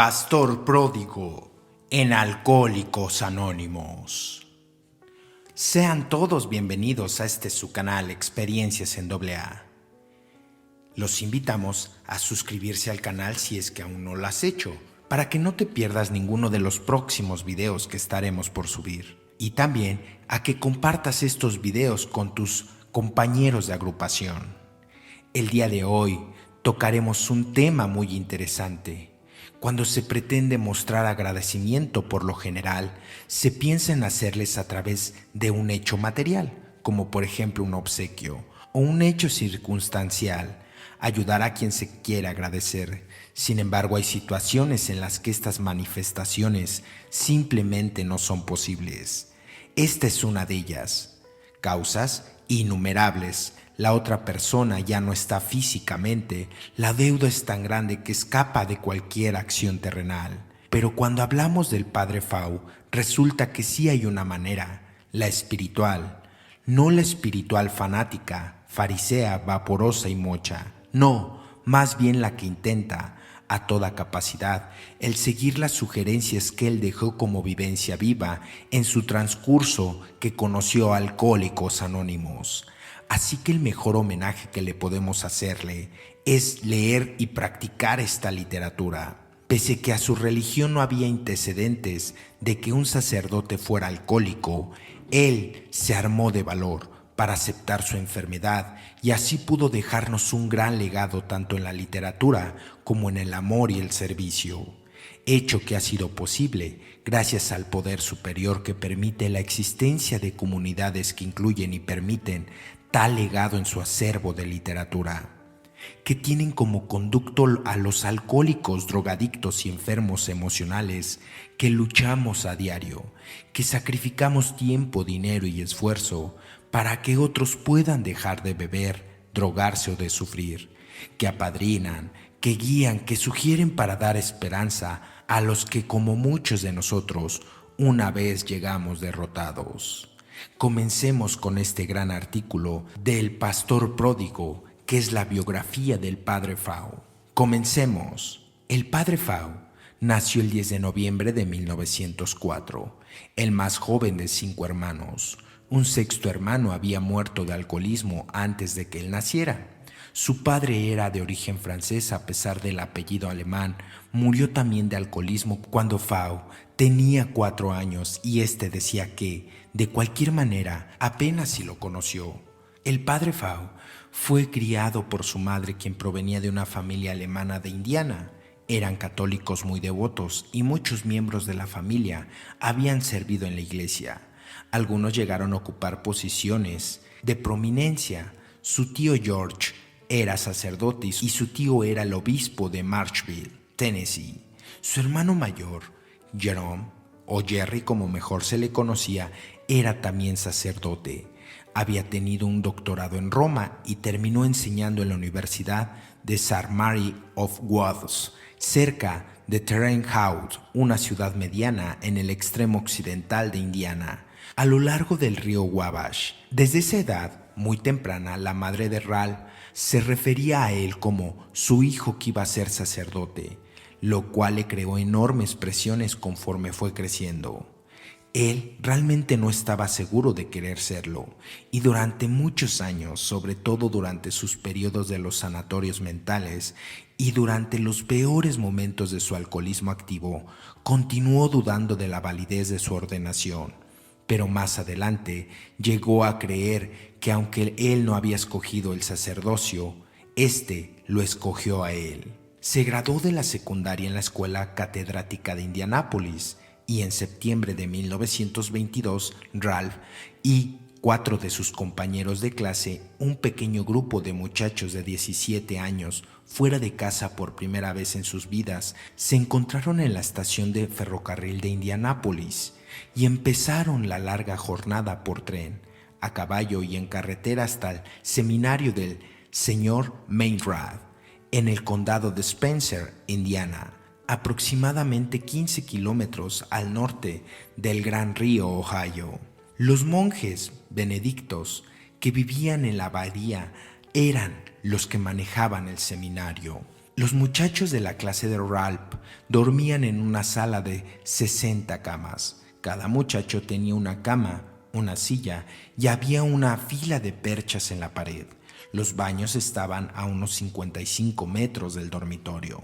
pastor pródigo en Alcohólicos Anónimos. Sean todos bienvenidos a su canal Experiencias en AA. Los invitamos a suscribirse al canal si es que aún no lo has hecho, para que no te pierdas ninguno de los próximos videos que estaremos por subir. Y también a que compartas estos videos con tus compañeros de agrupación. El día de hoy tocaremos un tema muy interesante. Cuando se pretende mostrar agradecimiento, por lo general, se piensa en hacerles a través de un hecho material, como por ejemplo un obsequio, o un hecho circunstancial, ayudar a quien se quiere agradecer. Sin embargo, hay situaciones en las que estas manifestaciones simplemente no son posibles. Esta es una de ellas. Causas innumerables. La otra persona ya no está físicamente, la deuda es tan grande que escapa de cualquier acción terrenal. Pero cuando hablamos del Padre Fau, resulta que sí hay una manera, la espiritual. No la espiritual fanática, farisea, vaporosa y mocha. No, más bien la que intenta, a toda capacidad, el seguir las sugerencias que él dejó como vivencia viva en su transcurso que conoció a Alcohólicos Anónimos. Así que el mejor homenaje que le podemos hacerle es leer y practicar esta literatura. Pese que a su religión no había antecedentes de que un sacerdote fuera alcohólico, él se armó de valor para aceptar su enfermedad y así pudo dejarnos un gran legado tanto en la literatura como en el amor y el servicio. Hecho que ha sido posible gracias al poder superior que permite la existencia de comunidades que incluyen y permiten tal legado en su acervo de literatura, que tienen como conducto a los alcohólicos, drogadictos y enfermos emocionales que luchamos a diario, que sacrificamos tiempo, dinero y esfuerzo para que otros puedan dejar de beber, drogarse o de sufrir, que apadrinan, que guían, que sugieren para dar esperanza a los que, como muchos de nosotros, una vez llegamos derrotados. Comencemos con este gran artículo del Pastor Pródigo, que es la biografía del Padre Fau. Comencemos. El Padre Fau nació el 10 de noviembre de 1904, el más joven de 5 hermanos. Un sexto hermano había muerto de alcoholismo antes de que él naciera. Su padre era de origen francés a pesar del apellido alemán. Murió también de alcoholismo cuando Fau tenía 4 años y decía que, de cualquier manera, apenas si lo conoció. El Padre Fau fue criado por su madre, quien provenía de una familia alemana de Indiana. Eran católicos muy devotos y muchos miembros de la familia habían servido en la iglesia. Algunos llegaron a ocupar posiciones de prominencia. Su tío George era sacerdote y su tío era el obispo de Marshville, Tennessee. Su hermano mayor, Jerome, o Jerry como mejor se le conocía, era también sacerdote. Había tenido un doctorado en Roma y terminó enseñando en la Universidad de St. Mary of Wales, cerca de Terre Haute, una ciudad mediana en el extremo occidental de Indiana, a lo largo del río Wabash. Desde esa edad muy temprana, la madre de Ralph se refería a él como su hijo que iba a ser sacerdote, lo cual le creó enormes presiones conforme fue creciendo. Él realmente no estaba seguro de querer serlo, y durante muchos años, sobre todo durante sus periodos de los sanatorios mentales y durante los peores momentos de su alcoholismo activo, continuó dudando de la validez de su ordenación. Pero más adelante llegó a creer que aunque él no había escogido el sacerdocio, lo escogió a él. Se graduó de la secundaria en la Escuela Catedrática de Indianápolis y en septiembre de 1922, Ralph y 4 de sus compañeros de clase, un pequeño grupo de muchachos de 17 años, fuera de casa por primera vez en sus vidas, se encontraron en la estación de ferrocarril de Indianápolis y empezaron la larga jornada por tren, a caballo y en carretera hasta el seminario del Sr. Maynard, en el condado de Spencer, Indiana, aproximadamente 15 kilómetros al norte del Gran Río Ohio. Los monjes benedictos que vivían en la abadía eran los que manejaban el seminario. Los muchachos de la clase de Ralph dormían en una sala de 60 camas. Cada muchacho tenía una cama, una silla y había una fila de perchas en la pared. Los baños estaban a unos 55 metros del dormitorio.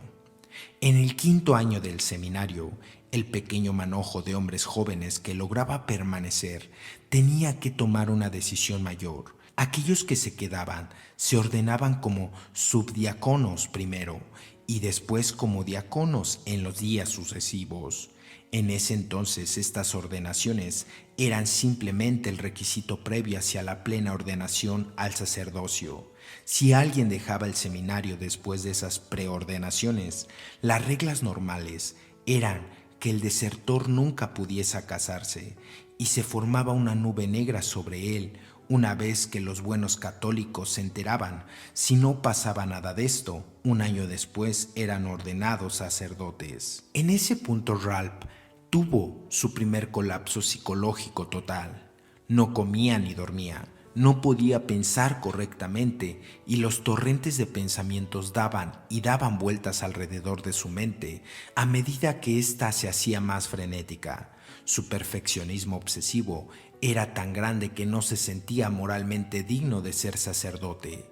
En el quinto año del seminario, el pequeño manojo de hombres jóvenes que lograba permanecer tenía que tomar una decisión mayor. Aquellos que se quedaban se ordenaban como subdiáconos primero y después como diáconos en los días sucesivos. En ese entonces estas ordenaciones eran simplemente el requisito previo hacia la plena ordenación al sacerdocio. Si alguien dejaba el seminario después de esas preordenaciones, las reglas normales eran que el desertor nunca pudiese casarse y se formaba una nube negra sobre él una vez que los buenos católicos se enteraban. Si no pasaba nada de esto, un año después eran ordenados sacerdotes. En ese punto Ralph tuvo su primer colapso psicológico total. No comía ni dormía, no podía pensar correctamente y los torrentes de pensamientos daban y daban vueltas alrededor de su mente a medida que ésta se hacía más frenética. Su perfeccionismo obsesivo era tan grande que no se sentía moralmente digno de ser sacerdote.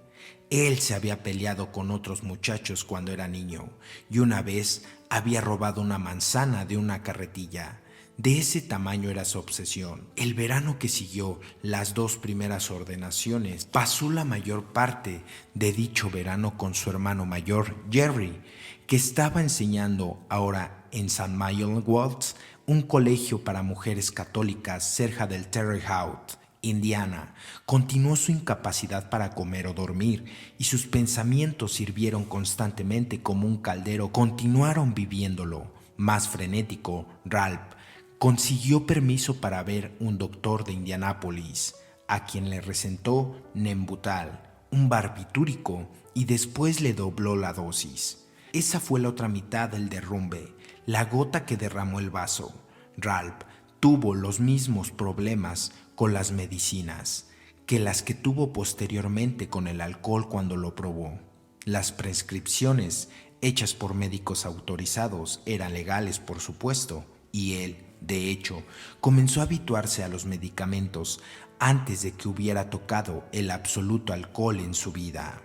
Él se había peleado con otros muchachos cuando era niño y una vez había robado una manzana de una carretilla. De ese tamaño era su obsesión. El verano que siguió las dos primeras ordenaciones, pasó la mayor parte de dicho verano con su hermano mayor, Jerry, que estaba enseñando ahora en St. Michael Waltz, un colegio para mujeres católicas cerca del Terre Haute, Indiana. Continuó su incapacidad para comer o dormir y sus pensamientos sirvieron constantemente como un caldero. Continuaron viviéndolo. Más frenético, Ralph consiguió permiso para ver un doctor de Indianápolis, a quien le recetó Nembutal, un barbitúrico, y después le dobló la dosis. Esa fue la otra mitad del derrumbe, la gota que derramó el vaso. Ralph tuvo los mismos problemas con las medicinas que las que tuvo posteriormente con el alcohol cuando lo probó. Las prescripciones hechas por médicos autorizados eran legales, por supuesto, y él, de hecho, comenzó a habituarse a los medicamentos antes de que hubiera tocado el absoluto alcohol en su vida.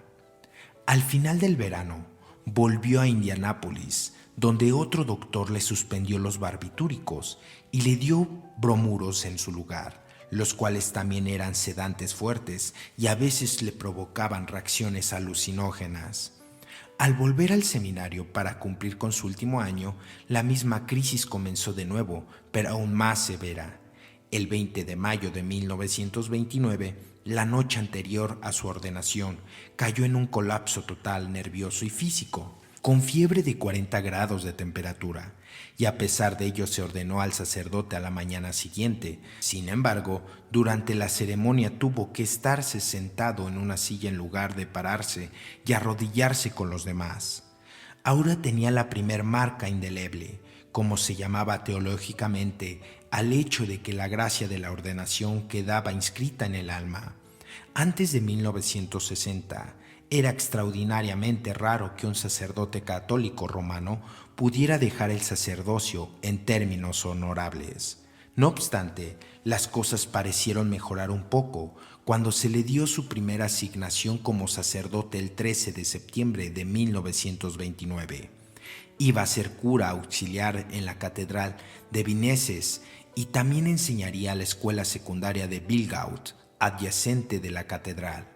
Al final del verano, volvió a Indianápolis, donde otro doctor le suspendió los barbitúricos y le dio bromuros en su lugar, los cuales también eran sedantes fuertes y a veces le provocaban reacciones alucinógenas. Al volver al seminario para cumplir con su último año, la misma crisis comenzó de nuevo, pero aún más severa. El 20 de mayo de 1929, la noche anterior a su ordenación, cayó en un colapso total nervioso y físico, con fiebre de 40 grados de temperatura, y a pesar de ello se ordenó al sacerdote a la mañana siguiente. Sin embargo, durante la ceremonia tuvo que estarse sentado en una silla en lugar de pararse y arrodillarse con los demás. Ahora tenía la primer marca indeleble, como se llamaba teológicamente, al hecho de que la gracia de la ordenación quedaba inscrita en el alma. Antes de 1960, era extraordinariamente raro que un sacerdote católico romano pudiera dejar el sacerdocio en términos honorables. No obstante, las cosas parecieron mejorar un poco cuando se le dio su primera asignación como sacerdote el 13 de septiembre de 1929. Iba a ser cura auxiliar en la catedral de Vincennes y también enseñaría a la escuela secundaria de Bilgaud, adyacente de la catedral.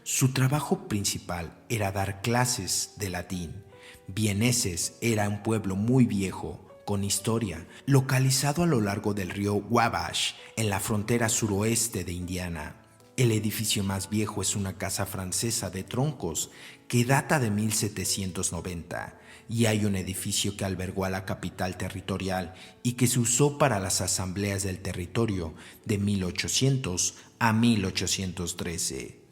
Su trabajo principal era dar clases de latín. Vincennes era un pueblo muy viejo, con historia, localizado a lo largo del río Wabash, en la frontera suroeste de Indiana. El edificio más viejo es una casa francesa de troncos que data de 1790, y hay un edificio que albergó a la capital territorial y que se usó para las asambleas del territorio de 1800 a 1813.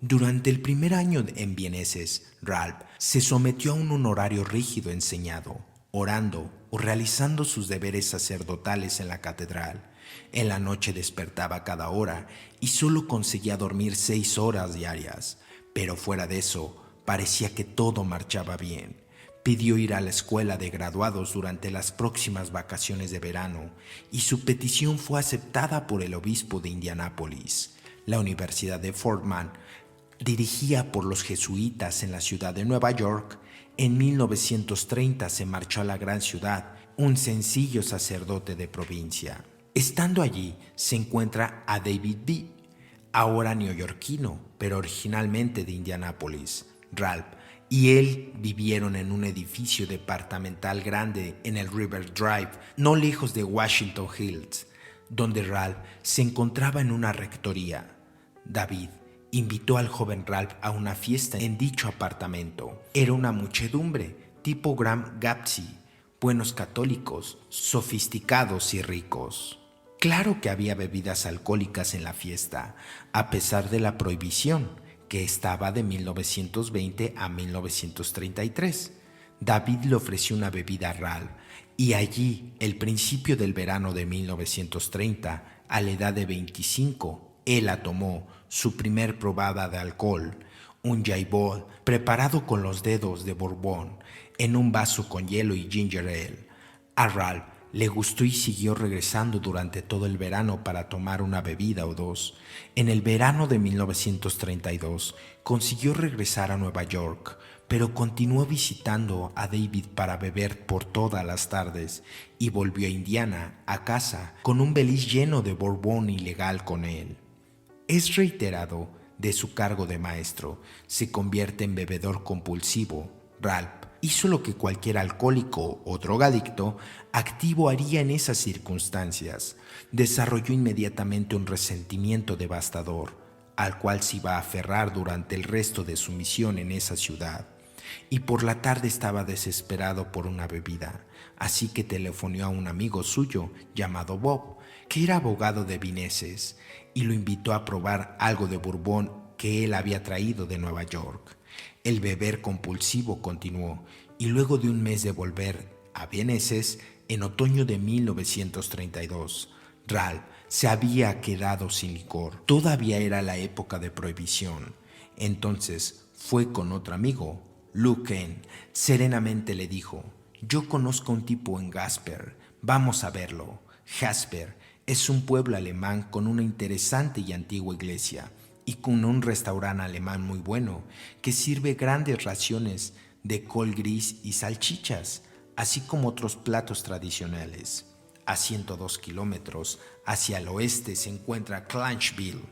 Durante el primer año en Vincennes, Ralph se sometió a un horario rígido enseñado, orando o realizando sus deberes sacerdotales en la catedral. En la noche despertaba cada hora y solo conseguía dormir 6 horas diarias, pero fuera de eso, parecía que todo marchaba bien. Pidió ir a la escuela de graduados durante las próximas vacaciones de verano y su petición fue aceptada por el obispo de Indianápolis. La Universidad de Fort Man, dirigida por los jesuitas en la ciudad de Nueva York, en 1930 se marchó a la gran ciudad, un sencillo sacerdote de provincia. Estando allí, se encuentra a David B., ahora neoyorquino, pero originalmente de Indianápolis. Ralph y él vivieron en un edificio departamental grande en el River Drive, no lejos de Washington Hills, donde Ralph se encontraba en una rectoría. David invitó al joven Ralph a una fiesta en dicho apartamento. Era una muchedumbre, tipo Graham Gapsy, buenos católicos, sofisticados y ricos. Claro que había bebidas alcohólicas en la fiesta, a pesar de la prohibición, que estaba de 1920 a 1933. David le ofreció una bebida a Ralph, y allí, el principio del verano de 1930, a la edad de 25, él la tomó, su primer probada de alcohol, un highball preparado con los dedos de Borbón, en un vaso con hielo y ginger ale. A Ralph le gustó y siguió regresando durante todo el verano para tomar una bebida o dos. En el verano de 1932 consiguió regresar a Nueva York, pero continuó visitando a David para beber por todas las tardes y volvió a Indiana, a casa, con un beliz lleno de Borbón ilegal con él. Es reiterado de su cargo de maestro, se convierte en bebedor compulsivo. Ralph hizo lo que cualquier alcohólico o drogadicto activo haría en esas circunstancias. Desarrolló inmediatamente un resentimiento devastador, al cual se iba a aferrar durante el resto de su misión en esa ciudad. Y por la tarde estaba desesperado por una bebida, así que telefonó a un amigo suyo llamado Bob, que era abogado de vineses, y lo invitó a probar algo de Bourbon que él había traído de Nueva York. El beber compulsivo continuó, y luego de un mes de volver a Vieneses, en otoño de 1932, Ralph se había quedado sin licor. Todavía era la época de prohibición. Entonces fue con otro amigo, Luke Kane. Serenamente le dijo: «Yo conozco a un tipo en Gasper, vamos a verlo». Gasper es un pueblo alemán con una interesante y antigua iglesia y con un restaurante alemán muy bueno que sirve grandes raciones de col gris y salchichas, así como otros platos tradicionales. A 102 kilómetros hacia el oeste se encuentra Clanchville,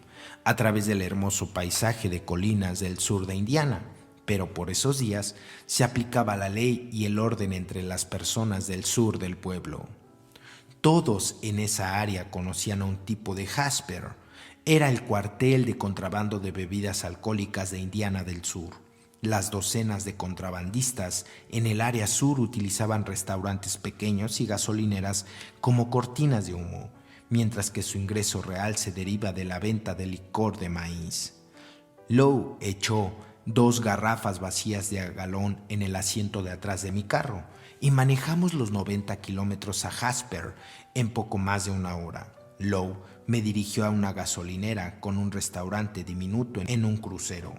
a través del hermoso paisaje de colinas del sur de Indiana, pero por esos días se aplicaba la ley y el orden entre las personas del sur del pueblo. Todos en esa área conocían a un tipo de Gasper. Era el cuartel de contrabando de bebidas alcohólicas de Indiana del Sur. Las docenas de contrabandistas en el área sur utilizaban restaurantes pequeños y gasolineras como cortinas de humo, mientras que su ingreso real se deriva de la venta de licor de maíz. Lowe echó 2 garrafas vacías de a galón en el asiento de atrás de mi carro y manejamos los 90 kilómetros a Gasper en poco más de una hora. Lowe me dirigió a una gasolinera con un restaurante diminuto en un crucero.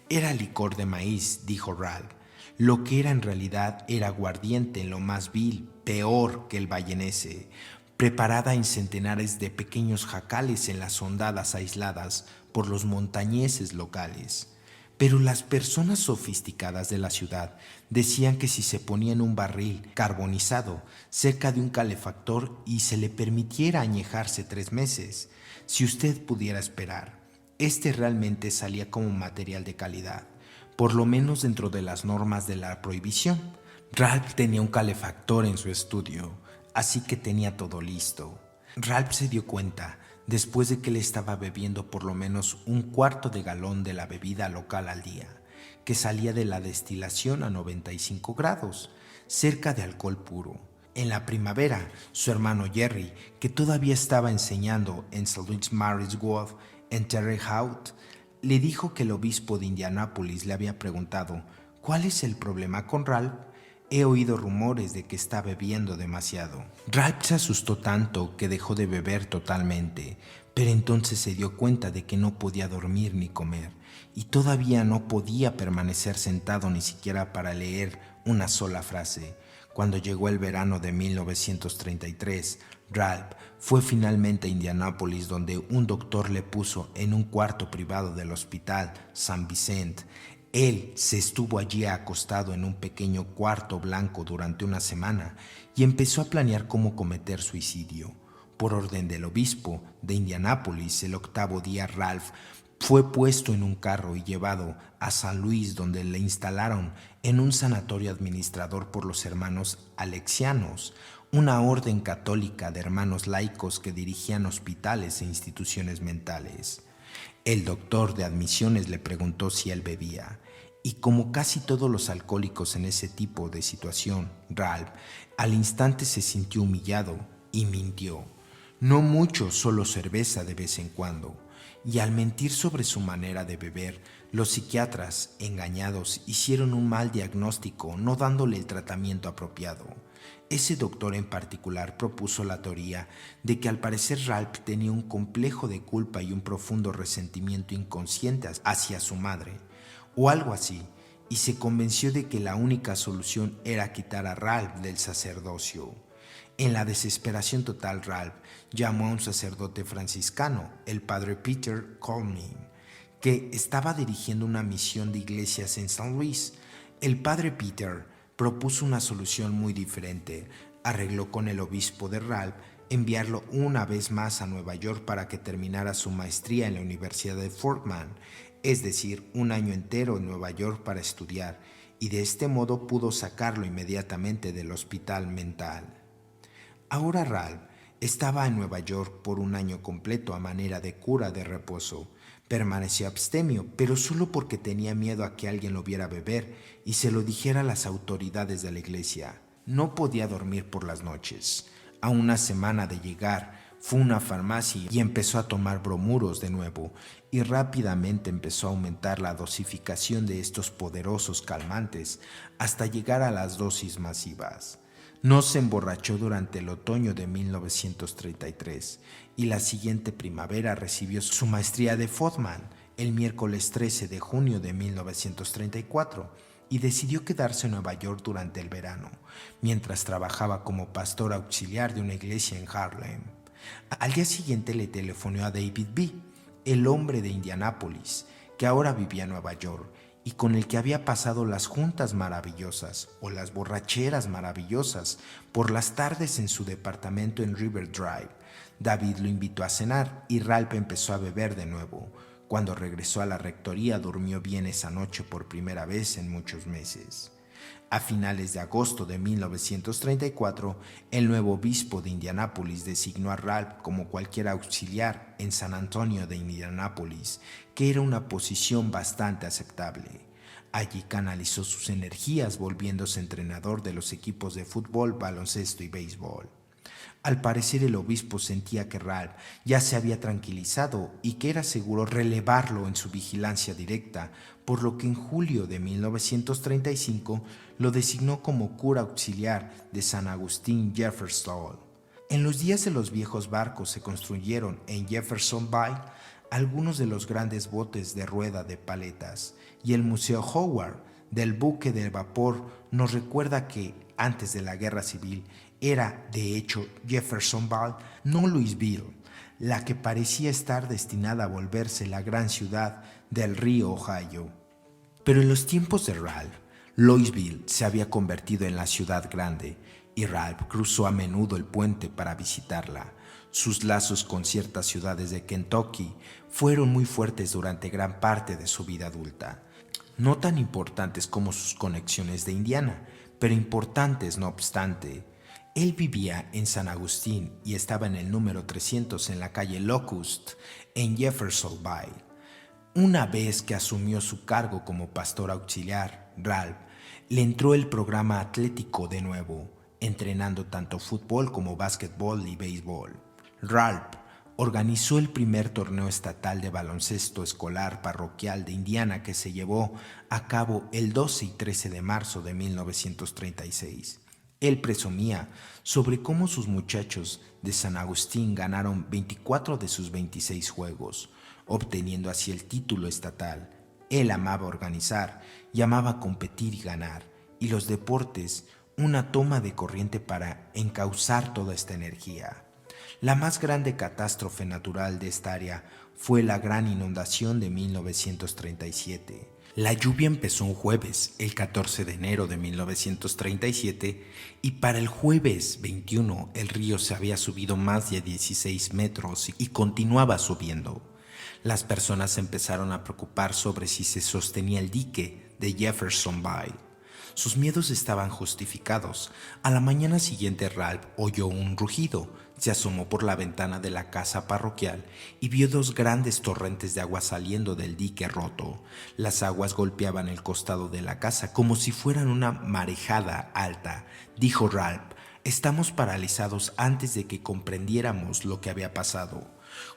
Era licor de maíz, dijo Ralph. Lo que era en realidad era aguardiente en lo más vil, peor que el vallenese, preparada en centenares de pequeños jacales en las hondadas aisladas por los montañeses locales. Pero las personas sofisticadas de la ciudad decían que si se ponía en un barril carbonizado cerca de un calefactor y se le permitiera añejarse 3 meses, si usted pudiera esperar, este realmente salía como material de calidad, por lo menos dentro de las normas de la prohibición. Ralph tenía un calefactor en su estudio, así que tenía todo listo. Ralph se dio cuenta, después de que le estaba bebiendo por lo menos 1/4 de galón de la bebida local al día, que salía de la destilación a 95 grados, cerca de alcohol puro. En la primavera, su hermano Jerry, que todavía estaba enseñando en St. Louis Mary's Wood en Terre Haute, le dijo que el obispo de Indianápolis le había preguntado: «¿Cuál es el problema con Ralph? He oído rumores de que está bebiendo demasiado». Ralph se asustó tanto que dejó de beber totalmente, pero entonces se dio cuenta de que no podía dormir ni comer, y todavía no podía permanecer sentado ni siquiera para leer una sola frase. Cuando llegó el verano de 1933, Ralph fue finalmente a Indianápolis, donde un doctor le puso en un cuarto privado del hospital San Vicente. Él se estuvo allí acostado en un pequeño cuarto blanco durante una semana y empezó a planear cómo cometer suicidio. Por orden del obispo de Indianápolis, el octavo día Ralph fue puesto en un carro y llevado a San Luis, donde le instalaron en un sanatorio administrado por los hermanos alexianos, una orden católica de hermanos laicos que dirigían hospitales e instituciones mentales. El doctor de admisiones le preguntó si él bebía, y como casi todos los alcohólicos en ese tipo de situación, Ralph al instante se sintió humillado y mintió. No mucho, solo cerveza de vez en cuando. Y al mentir sobre su manera de beber, los psiquiatras, engañados, hicieron un mal diagnóstico, no dándole el tratamiento apropiado. Ese doctor en particular propuso la teoría de que al parecer Ralph tenía un complejo de culpa y un profundo resentimiento inconsciente hacia su madre, o algo así, y se convenció de que la única solución era quitar a Ralph del sacerdocio. En la desesperación total, Ralph llamó a un sacerdote franciscano, el padre Peter Colmin, que estaba dirigiendo una misión de iglesias en San Luis. El padre Peter propuso una solución muy diferente. Arregló con el obispo de Ralph enviarlo una vez más a Nueva York para que terminara su maestría en la Universidad de Fordham, es decir, un año entero en Nueva York para estudiar, y de este modo pudo sacarlo inmediatamente del hospital mental. Ahora Ralph estaba en Nueva York por un año completo a manera de cura de reposo. Permaneció abstemio, pero solo porque tenía miedo a que alguien lo viera beber y se lo dijera a las autoridades de la iglesia. No podía dormir por las noches. A una semana de llegar, fue a una farmacia y empezó a tomar bromuros de nuevo, y rápidamente empezó a aumentar la dosificación de estos poderosos calmantes hasta llegar a las dosis masivas. No se emborrachó durante el otoño de 1933 y la siguiente primavera recibió su maestría de Fordham el miércoles 13 de junio de 1934 y decidió quedarse en Nueva York durante el verano, mientras trabajaba como pastor auxiliar de una iglesia en Harlem. Al día siguiente le telefonó a David B., el hombre de Indianápolis, que ahora vivía en Nueva York, y con el que había pasado las juntas maravillosas o las borracheras maravillosas por las tardes en su departamento en River Drive. David lo invitó a cenar y Ralph empezó a beber de nuevo. Cuando regresó a la rectoría durmió bien esa noche por primera vez en muchos meses. A finales de agosto de 1934, el nuevo obispo de Indianápolis designó a Ralph como cualquier auxiliar en San Antonio de Indianápolis, que era una posición bastante aceptable. Allí canalizó sus energías volviéndose entrenador de los equipos de fútbol, baloncesto y béisbol. Al parecer el obispo sentía que Ralph ya se había tranquilizado y que era seguro relevarlo en su vigilancia directa, por lo que en julio de 1935 lo designó como cura auxiliar de San Agustín Jefferson. En los días de los viejos barcos se construyeron en Jefferson Bay algunos de los grandes botes de rueda de paletas, y el Museo Howard del buque de vapor nos recuerda que, antes de la Guerra Civil, era, de hecho, Jeffersonville, no Louisville, la que parecía estar destinada a volverse la gran ciudad del río Ohio. Pero en los tiempos de Ralph, Louisville se había convertido en la ciudad grande, y Ralph cruzó a menudo el puente para visitarla. Sus lazos con ciertas ciudades de Kentucky fueron muy fuertes durante gran parte de su vida adulta. No tan importantes como sus conexiones de Indiana, pero importantes no obstante. Él vivía en San Agustín y estaba en el número 300 en la calle Locust, en Jeffersonville. Una vez que asumió su cargo como pastor auxiliar, Ralph le entró el programa atlético de nuevo, entrenando tanto fútbol como básquetbol y béisbol. Ralph organizó el primer torneo estatal de baloncesto escolar parroquial de Indiana, que se llevó a cabo el 12 y 13 de marzo de 1936. Él presumía sobre cómo sus muchachos de San Agustín ganaron 24 de sus 26 juegos, obteniendo así el título estatal. Él amaba organizar y amaba competir y ganar, y los deportes, una toma de corriente para encauzar toda esta energía. La más grande catástrofe natural de esta área fue la gran inundación de 1937. La lluvia empezó un jueves, el 14 de enero de 1937, y para el jueves 21 el río se había subido más de 16 metros y continuaba subiendo. Las personas empezaron a preocupar sobre si se sostenía el dique de Jeffersonville. Sus miedos estaban justificados. A la mañana siguiente Ralph oyó un rugido, se asomó por la ventana de la casa parroquial y vio dos grandes torrentes de agua saliendo del dique roto. Las aguas golpeaban el costado de la casa como si fueran una marejada alta. Dijo Ralph: estamos paralizados antes de que comprendiéramos lo que había pasado.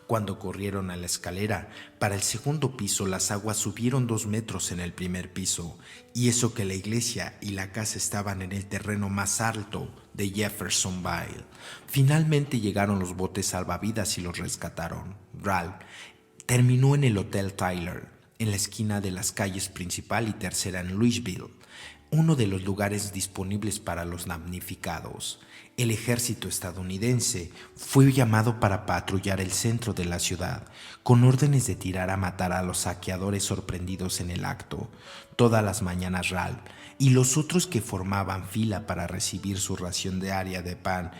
Cuando corrieron a la escalera para el segundo piso, las aguas subieron 2 metros en el primer piso, y eso que la iglesia y la casa estaban en el terreno más alto de Jeffersonville. Finalmente llegaron los botes salvavidas y los rescataron. Ralph terminó en el Hotel Tyler, en la esquina de las calles principal y tercera en Louisville, uno de los lugares disponibles para los damnificados. El ejército estadounidense fue llamado para patrullar el centro de la ciudad, con órdenes de tirar a matar a los saqueadores sorprendidos en el acto. Todas las mañanas Ralph y los otros que formaban fila para recibir su ración diaria de pan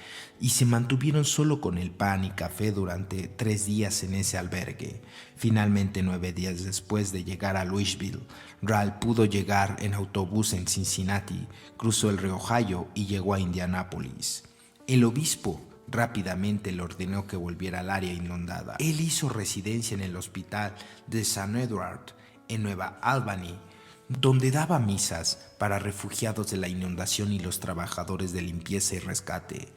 y se mantuvieron solo con el pan y café durante 3 días en ese albergue. Finalmente, 9 días después de llegar a Louisville, Ralph pudo llegar en autobús en Cincinnati, cruzó el río Ohio y llegó a Indianápolis. El obispo rápidamente le ordenó que volviera al área inundada. Él hizo residencia en el hospital de St. Edward en Nueva Albany, donde daba misas para refugiados de la inundación y los trabajadores de limpieza y rescate.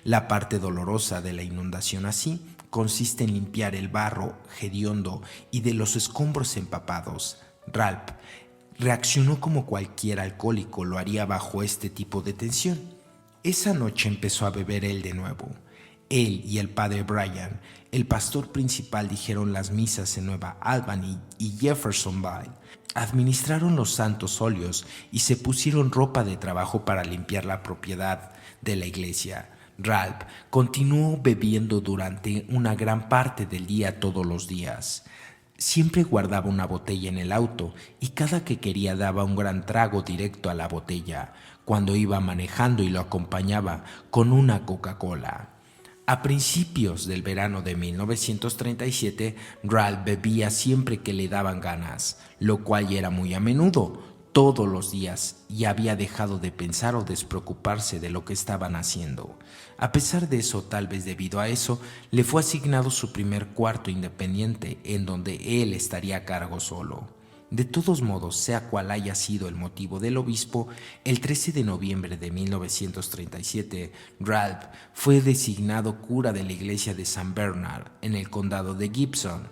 La parte dolorosa de la inundación así consiste en limpiar el barro hediondo y de los escombros empapados. Ralph reaccionó como cualquier alcohólico lo haría bajo este tipo de tensión. Esa noche empezó a beber él de nuevo. Él y el padre Brian, el pastor principal, dijeron las misas en Nueva Albany y Jeffersonville, administraron los santos óleos y se pusieron ropa de trabajo para limpiar la propiedad de la iglesia. Ralph continuó bebiendo durante una gran parte del día todos los días. Siempre guardaba una botella en el auto y cada que quería daba un gran trago directo a la botella cuando iba manejando y lo acompañaba con una Coca-Cola. A principios del verano de 1937, Ralph bebía siempre que le daban ganas, lo cual era muy a menudo, todos los días, y había dejado de pensar o despreocuparse de lo que estaban haciendo. A pesar de eso, tal vez debido a eso, le fue asignado su primer cuarto independiente en donde él estaría a cargo solo. De todos modos, sea cual haya sido el motivo del obispo, el 13 de noviembre de 1937, Ralph fue designado cura de la iglesia de San Bernard en el condado de Gibson.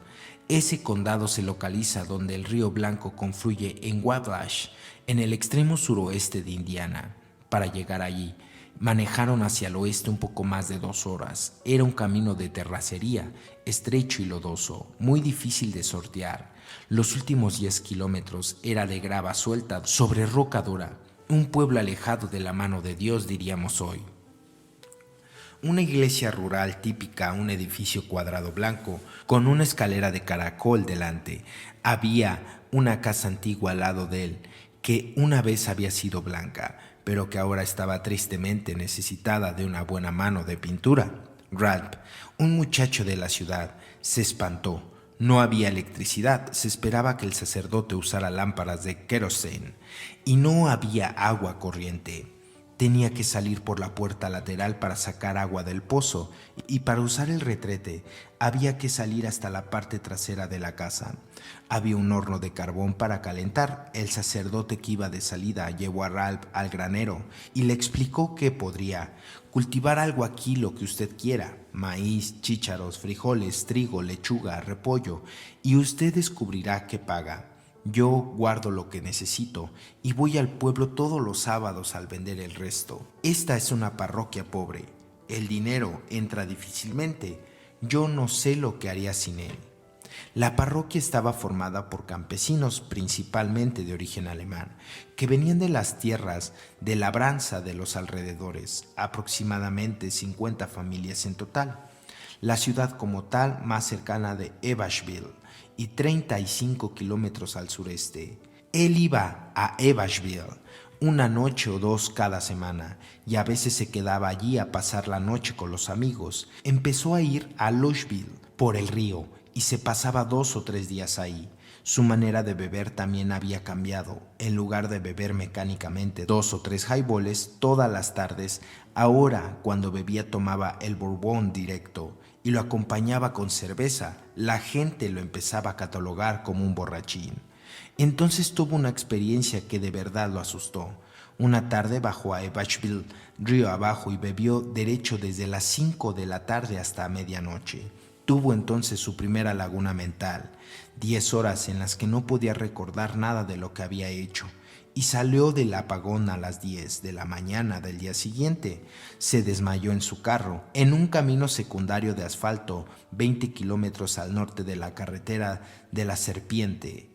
Ese condado se localiza donde el río Blanco confluye en Wabash, en el extremo suroeste de Indiana. Para llegar allí, manejaron hacia el oeste un poco más de 2 horas. Era un camino de terracería, estrecho y lodoso, muy difícil de sortear. Los últimos 10 kilómetros era de grava suelta sobre roca dura, un pueblo alejado de la mano de Dios, diríamos hoy. Una iglesia rural típica, un edificio cuadrado blanco, con una escalera de caracol delante. Había una casa antigua al lado de él, que una vez había sido blanca, pero que ahora estaba tristemente necesitada de una buena mano de pintura. Ralph, un muchacho de la ciudad, se espantó. No había electricidad, se esperaba que el sacerdote usara lámparas de querosene, y no había agua corriente. Tenía que salir por la puerta lateral para sacar agua del pozo, y para usar el retrete había que salir hasta la parte trasera de la casa. Había un horno de carbón para calentar. El sacerdote que iba de salida llevó a Ralph al granero y le explicó que podría cultivar algo aquí, lo que usted quiera: maíz, chícharos, frijoles, trigo, lechuga, repollo, y usted descubrirá que paga. Yo guardo lo que necesito y voy al pueblo todos los sábados al vender el resto. Esta es una parroquia pobre. El dinero entra difícilmente. Yo no sé lo que haría sin él. La parroquia estaba formada por campesinos, principalmente de origen alemán, que venían de las tierras de labranza de los alrededores, aproximadamente 50 familias en total. La ciudad como tal más cercana de Evansville y 35 kilómetros al sureste. Él iba a Evansville una noche o dos cada semana y a veces se quedaba allí a pasar la noche con los amigos. Empezó a ir a Louisville por el río y se pasaba 2 o 3 días ahí. Su manera de beber también había cambiado. En lugar de beber mecánicamente 2 o 3 highballs todas las tardes, ahora cuando bebía tomaba el bourbon directo y lo acompañaba con cerveza. La gente lo empezaba a catalogar como un borrachín. Entonces tuvo una experiencia que de verdad lo asustó. Una tarde bajó a Evansville río abajo y bebió derecho desde las 5 de la tarde hasta medianoche. Tuvo entonces su primera laguna mental, 10 horas en las que no podía recordar nada de lo que había hecho, y salió del apagón a las 10 de la mañana del día siguiente. Se desmayó en su carro, en un camino secundario de asfalto, 20 kilómetros al norte de la carretera de la Serpiente.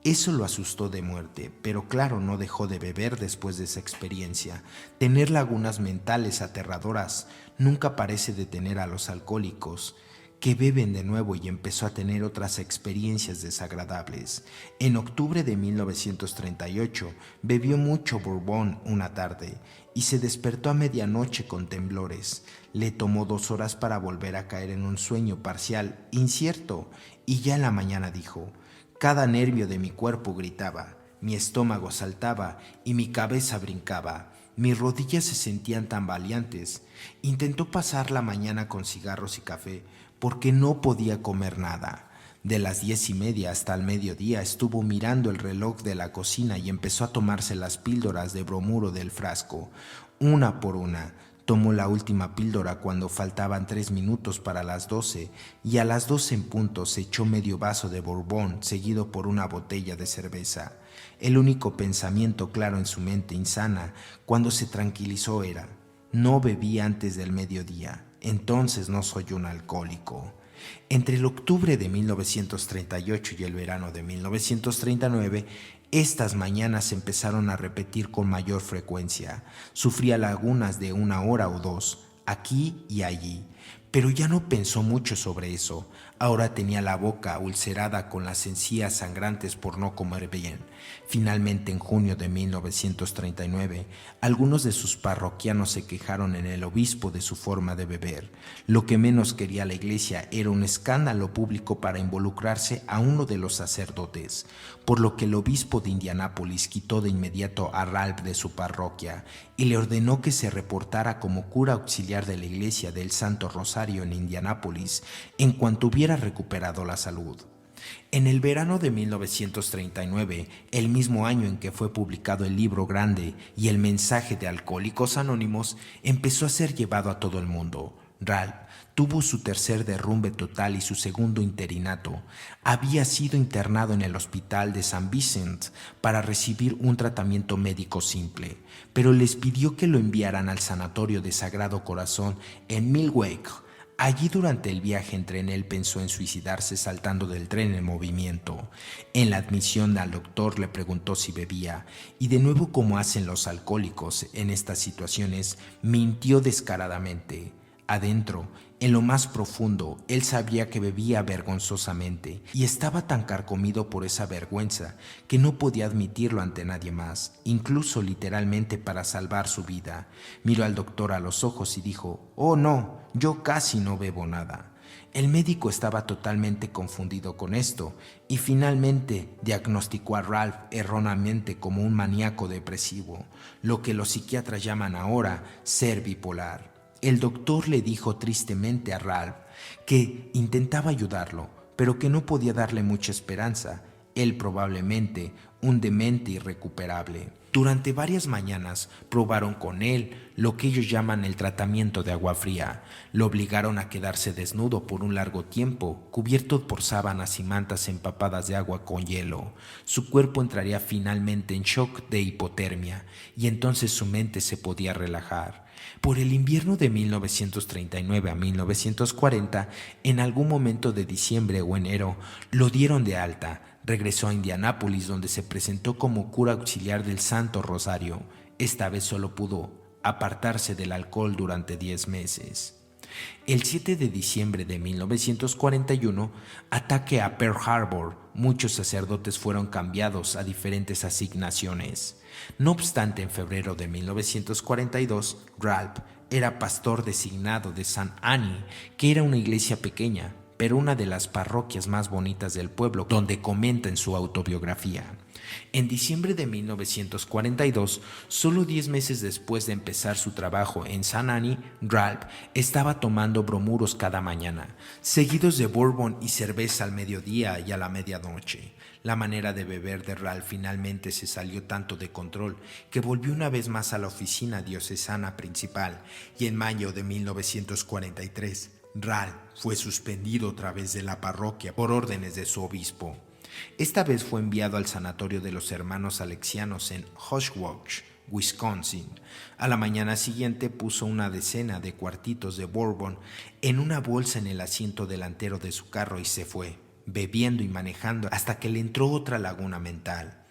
Eso lo asustó de muerte, pero claro, no dejó de beber después de esa experiencia. Tener lagunas mentales aterradoras nunca parece detener a los alcohólicos, que beben de nuevo, y empezó a tener otras experiencias desagradables. En octubre de 1938 bebió mucho bourbon una tarde y se despertó a medianoche con temblores. Le tomó 2 horas para volver a caer en un sueño parcial, incierto, y ya en la mañana dijo: cada nervio de mi cuerpo gritaba, mi estómago saltaba y mi cabeza brincaba. Mis rodillas se sentían tambaleantes. Intentó pasar la mañana con cigarros y café porque no podía comer nada. De las 10:30 hasta el mediodía estuvo mirando el reloj de la cocina y empezó a tomarse las píldoras de bromuro del frasco, una por una. Tomó la última píldora cuando faltaban 3 minutos para las 12 y a las 12 en punto se echó medio vaso de bourbon seguido por una botella de cerveza. El único pensamiento claro en su mente insana cuando se tranquilizó era: no bebí antes del mediodía, entonces no soy un alcohólico. Entre el octubre de 1938 y el verano de 1939, estas mañanas se empezaron a repetir con mayor frecuencia. Sufría lagunas de 1 hora o 2, aquí y allí, pero ya no pensó mucho sobre eso. Ahora tenía la boca ulcerada con las encías sangrantes por no comer bien. Finalmente, en junio de 1939, algunos de sus parroquianos se quejaron en el obispo de su forma de beber. Lo que menos quería la iglesia era un escándalo público para involucrarse a uno de los sacerdotes, por lo que el obispo de Indianápolis quitó de inmediato a Ralph de su parroquia y le ordenó que se reportara como cura auxiliar de la iglesia del Santo Rosario en Indianápolis en cuanto hubiera recuperado la salud. En el verano de 1939, el mismo año en que fue publicado el libro grande y el mensaje de Alcohólicos Anónimos, empezó a ser llevado a todo el mundo. Ralph tuvo su tercer derrumbe total y su segundo interinato. Había sido internado en el hospital de San Vicent para recibir un tratamiento médico simple, pero les pidió que lo enviaran al sanatorio de Sagrado Corazón en Milwaukee. Allí, durante el viaje en tren, él pensó en suicidarse saltando del tren en movimiento. En la admisión al doctor le preguntó si bebía, y de nuevo, como hacen los alcohólicos en estas situaciones, mintió descaradamente. Adentro, en lo más profundo, él sabía que bebía vergonzosamente y estaba tan carcomido por esa vergüenza que no podía admitirlo ante nadie más, incluso literalmente para salvar su vida. Miró al doctor a los ojos y dijo: «Oh no, yo casi no bebo nada». El médico estaba totalmente confundido con esto y finalmente diagnosticó a Ralph erróneamente como un maníaco depresivo, lo que los psiquiatras llaman ahora ser bipolar. El doctor le dijo tristemente a Ralph que intentaba ayudarlo, pero que no podía darle mucha esperanza. Él probablemente un demente irrecuperable. Durante varias mañanas probaron con él lo que ellos llaman el tratamiento de agua fría. Lo obligaron a quedarse desnudo por un largo tiempo, cubierto por sábanas y mantas empapadas de agua con hielo. Su cuerpo entraría finalmente en shock de hipotermia y entonces su mente se podía relajar. Por el invierno de 1939 a 1940, en algún momento de diciembre o enero, lo dieron de alta. Regresó a Indianápolis, donde se presentó como cura auxiliar del Santo Rosario. Esta vez solo pudo apartarse del alcohol durante 10 meses. El 7 de diciembre de 1941, ataque a Pearl Harbor, muchos sacerdotes fueron cambiados a diferentes asignaciones. No obstante, en febrero de 1942, Ralph era pastor designado de St. Annie, que era una iglesia pequeña, pero una de las parroquias más bonitas del pueblo, donde comenta en su autobiografía. En diciembre de 1942, solo 10 meses después de empezar su trabajo en St. Annie, Ralph estaba tomando bromuros cada mañana, seguidos de bourbon y cerveza al mediodía y a la medianoche. La manera de beber de Ralph finalmente se salió tanto de control que volvió una vez más a la oficina diocesana principal, y en mayo de 1943, Ralph fue suspendido otra vez de la parroquia por órdenes de su obispo. Esta vez fue enviado al sanatorio de los hermanos alexianos en Oshkosh, Wisconsin. A la mañana siguiente puso una decena de cuartitos de bourbon en una bolsa en el asiento delantero de su carro y se fue, bebiendo y manejando hasta que le entró otra laguna mental.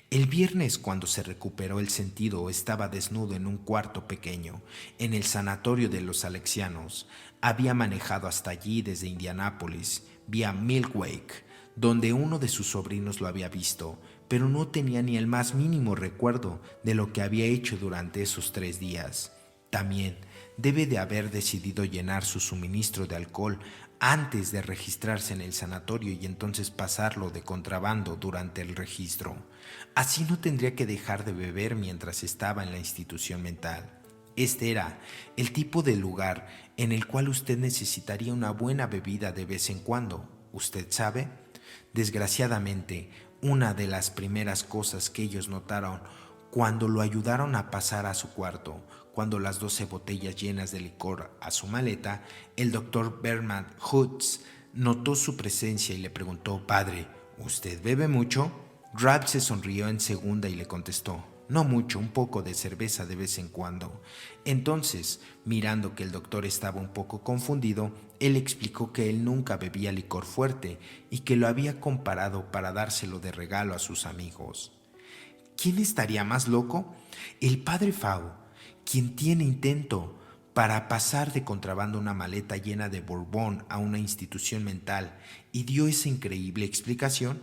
El viernes, cuando se recuperó el sentido, estaba desnudo en un cuarto pequeño, en el sanatorio de los alexianos. Había manejado hasta allí desde Indianápolis, vía Milwaukee, donde uno de sus sobrinos lo había visto, pero no tenía ni el más mínimo recuerdo de lo que había hecho durante esos 3 días. También debe de haber decidido llenar su suministro de alcohol antes de registrarse en el sanatorio y entonces pasarlo de contrabando durante el registro. Así no tendría que dejar de beber mientras estaba en la institución mental. Este era el tipo de lugar en el cual usted necesitaría una buena bebida de vez en cuando. ¿Usted sabe? Desgraciadamente, una de las primeras cosas que ellos notaron cuando lo ayudaron a pasar a su cuarto, cuando las 12 botellas llenas de licor a su maleta, el doctor Bernard Hoods notó su presencia y le preguntó: «Padre, ¿usted bebe mucho?». Ralph se sonrió en segunda y le contestó: «No mucho, un poco de cerveza de vez en cuando». Entonces, mirando que el doctor estaba un poco confundido, él explicó que él nunca bebía licor fuerte y que lo había comparado para dárselo de regalo a sus amigos. ¿Quién estaría más loco? El padre Fau, quien tiene intento para pasar de contrabando una maleta llena de bourbon a una institución mental y dio esa increíble explicación,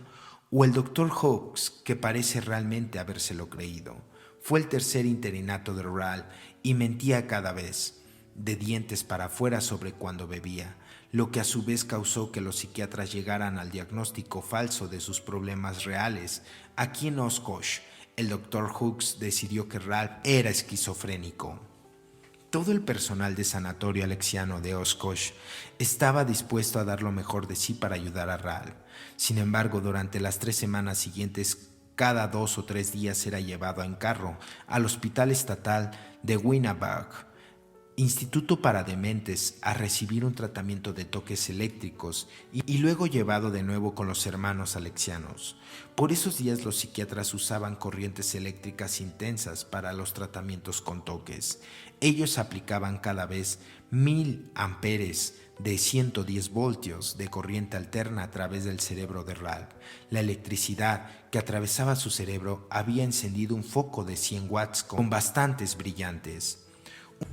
o el doctor Hawkes, que parece realmente habérselo creído. Fue el tercer interinato de Ralph y mentía cada vez, de dientes para afuera, sobre cuando bebía, lo que a su vez causó que los psiquiatras llegaran al diagnóstico falso de sus problemas reales. Aquí en Oshkosh, el doctor Hooks decidió que Ralph era esquizofrénico. Todo el personal de sanatorio alexiano de Oshkosh estaba dispuesto a dar lo mejor de sí para ayudar a Ralph. Sin embargo, durante las 3 semanas siguientes, cada 2 o 3 días era llevado en carro al Hospital Estatal de Winnipeg, Instituto para Dementes, a recibir un tratamiento de toques eléctricos y luego llevado de nuevo con los hermanos alexianos. Por esos días los psiquiatras usaban corrientes eléctricas intensas para los tratamientos con toques. Ellos aplicaban cada vez 1000 amperes de 110 voltios de corriente alterna a través del cerebro de Ralph. La electricidad que atravesaba su cerebro había encendido un foco de 100 watts con bastantes brillantes.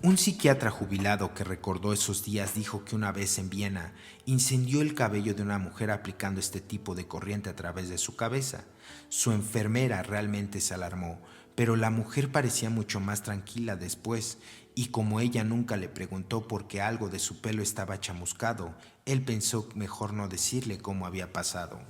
Un psiquiatra jubilado que recordó esos días dijo que una vez en Viena incendió el cabello de una mujer aplicando este tipo de corriente a través de su cabeza. Su enfermera realmente se alarmó, pero la mujer parecía mucho más tranquila después, y como ella nunca le preguntó por qué algo de su pelo estaba chamuscado, él pensó mejor no decirle cómo había pasado.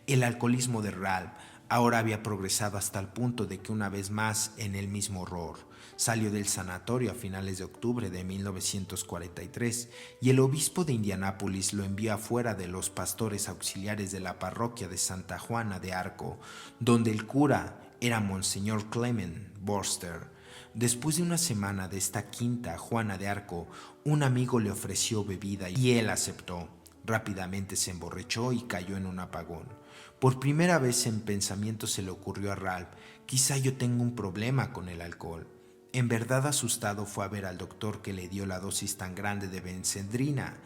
El alcoholismo de Ralph ahora había progresado hasta el punto de que una vez más en el mismo horror. Salió del sanatorio a finales de octubre de 1943 y el obispo de Indianápolis lo envió afuera de los pastores auxiliares de la parroquia de Santa Juana de Arco, donde el cura era Monseñor Clement Borster. Después de una semana de esta quinta Juana de Arco, un amigo le ofreció bebida y él aceptó. Rápidamente se emborrachó y cayó en un apagón. Por primera vez en pensamiento se le ocurrió a Ralph: quizá yo tenga un problema con el alcohol. En verdad asustado fue a ver al doctor, que le dio la dosis tan grande de benzendrina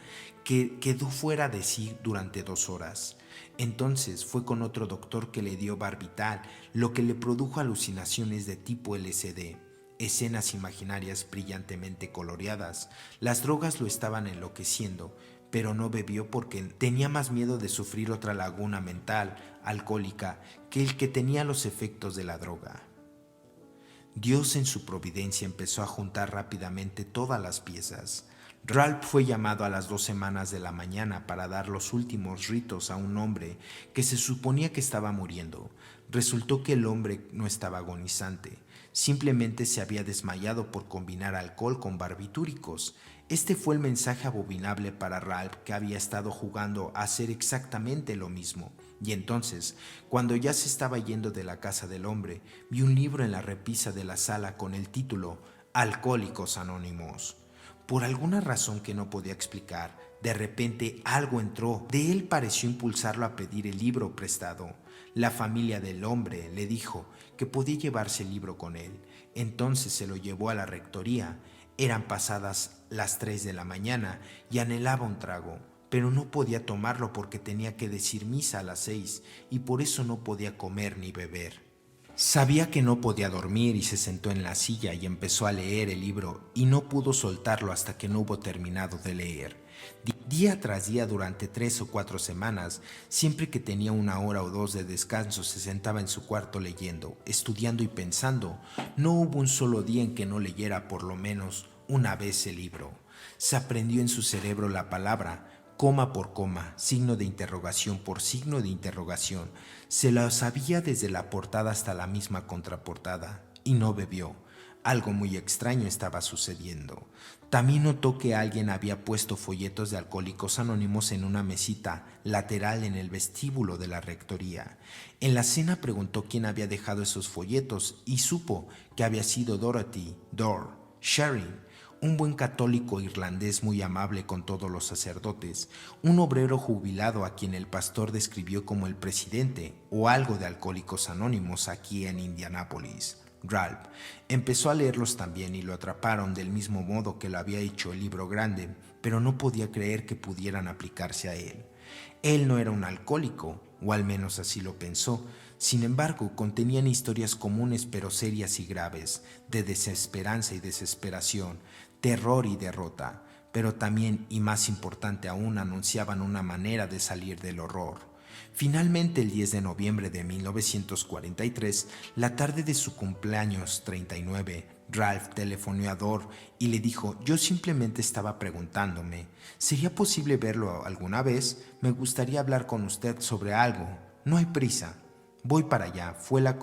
que quedó fuera de sí durante 2 horas. Entonces fue con otro doctor que le dio Barbital, lo que le produjo alucinaciones de tipo LSD, escenas imaginarias brillantemente coloreadas. Las drogas lo estaban enloqueciendo, pero no bebió porque tenía más miedo de sufrir otra laguna mental alcohólica que el que tenía los efectos de la droga. Dios en su providencia empezó a juntar rápidamente todas las piezas. Ralph fue llamado a las 2 semanas de la mañana para dar los últimos ritos a un hombre que se suponía que estaba muriendo. Resultó que el hombre no estaba agonizante, simplemente se había desmayado por combinar alcohol con barbitúricos. Este fue el mensaje abominable para Ralph, que había estado jugando a hacer exactamente lo mismo. Y entonces, cuando ya se estaba yendo de la casa del hombre, vio un libro en la repisa de la sala con el título Alcohólicos Anónimos. Por alguna razón que no podía explicar, de repente algo entró. De él pareció impulsarlo a pedir el libro prestado. La familia del hombre le dijo que podía llevarse el libro con él. Entonces se lo llevó a la rectoría. Eran pasadas las 3 de la mañana y anhelaba un trago, pero no podía tomarlo porque tenía que decir misa a las 6 y por eso no podía comer ni beber. Sabía que no podía dormir y se sentó en la silla y empezó a leer el libro, y no pudo soltarlo hasta que no hubo terminado de leer. Día tras día durante 3 o 4 semanas, siempre que tenía 1 hora o 2 de descanso, se sentaba en su cuarto leyendo, estudiando y pensando. No hubo un solo día en que no leyera por lo menos una vez el libro. Se aprendió en su cerebro la palabra, coma por coma, signo de interrogación por signo de interrogación. Se la sabía desde la portada hasta la misma contraportada, y no bebió. Algo muy extraño estaba sucediendo. También notó que alguien había puesto folletos de Alcohólicos Anónimos en una mesita lateral en el vestíbulo de la rectoría. En la cena preguntó quién había dejado esos folletos y supo que había sido Dorothy Sherin, un buen católico irlandés muy amable con todos los sacerdotes, un obrero jubilado a quien el pastor describió como el presidente o algo de Alcohólicos Anónimos aquí en Indianápolis. Ralph empezó a leerlos también y lo atraparon del mismo modo que lo había hecho el libro grande, pero no podía creer que pudieran aplicarse a él. Él no era un alcohólico, o al menos así lo pensó. Sin embargo, contenían historias comunes pero serias y graves, de desesperanza y desesperación, terror y derrota, pero también, y más importante aún, anunciaban una manera de salir del horror. Finalmente, el 10 de noviembre de 1943, la tarde de su cumpleaños 39, Ralph telefonó a Dor y le dijo: yo simplemente estaba preguntándome, ¿sería posible verlo alguna vez? Me gustaría hablar con usted sobre algo. No hay prisa. Voy para allá, fue la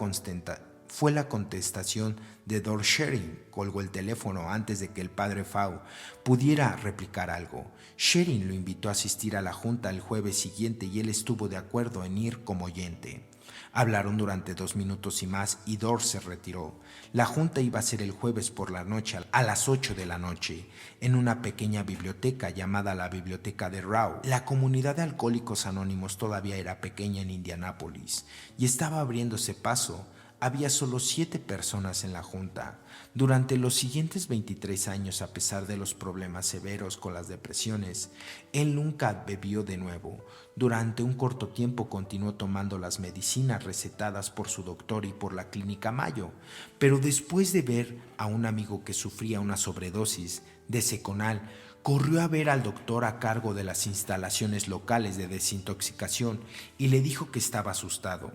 contestación de Dor Sherin. Colgó el teléfono antes de que el padre Fau pudiera replicar algo. Sherin lo invitó a asistir a la junta el jueves siguiente y él estuvo de acuerdo en ir como oyente. Hablaron durante 2 minutos y más y Dor se retiró. La junta iba a ser el jueves por la noche a las 8 de la noche en una pequeña biblioteca llamada la Biblioteca de Rao. La comunidad de Alcohólicos Anónimos todavía era pequeña en Indianápolis y estaba abriéndose paso. Había solo 7 personas en la junta. Durante los siguientes 23 años, a pesar de los problemas severos con las depresiones, él nunca bebió de nuevo. Durante un corto tiempo continuó tomando las medicinas recetadas por su doctor y por la Clínica Mayo, pero después de ver a un amigo que sufría una sobredosis de Seconal, corrió a ver al doctor a cargo de las instalaciones locales de desintoxicación y le dijo que estaba asustado.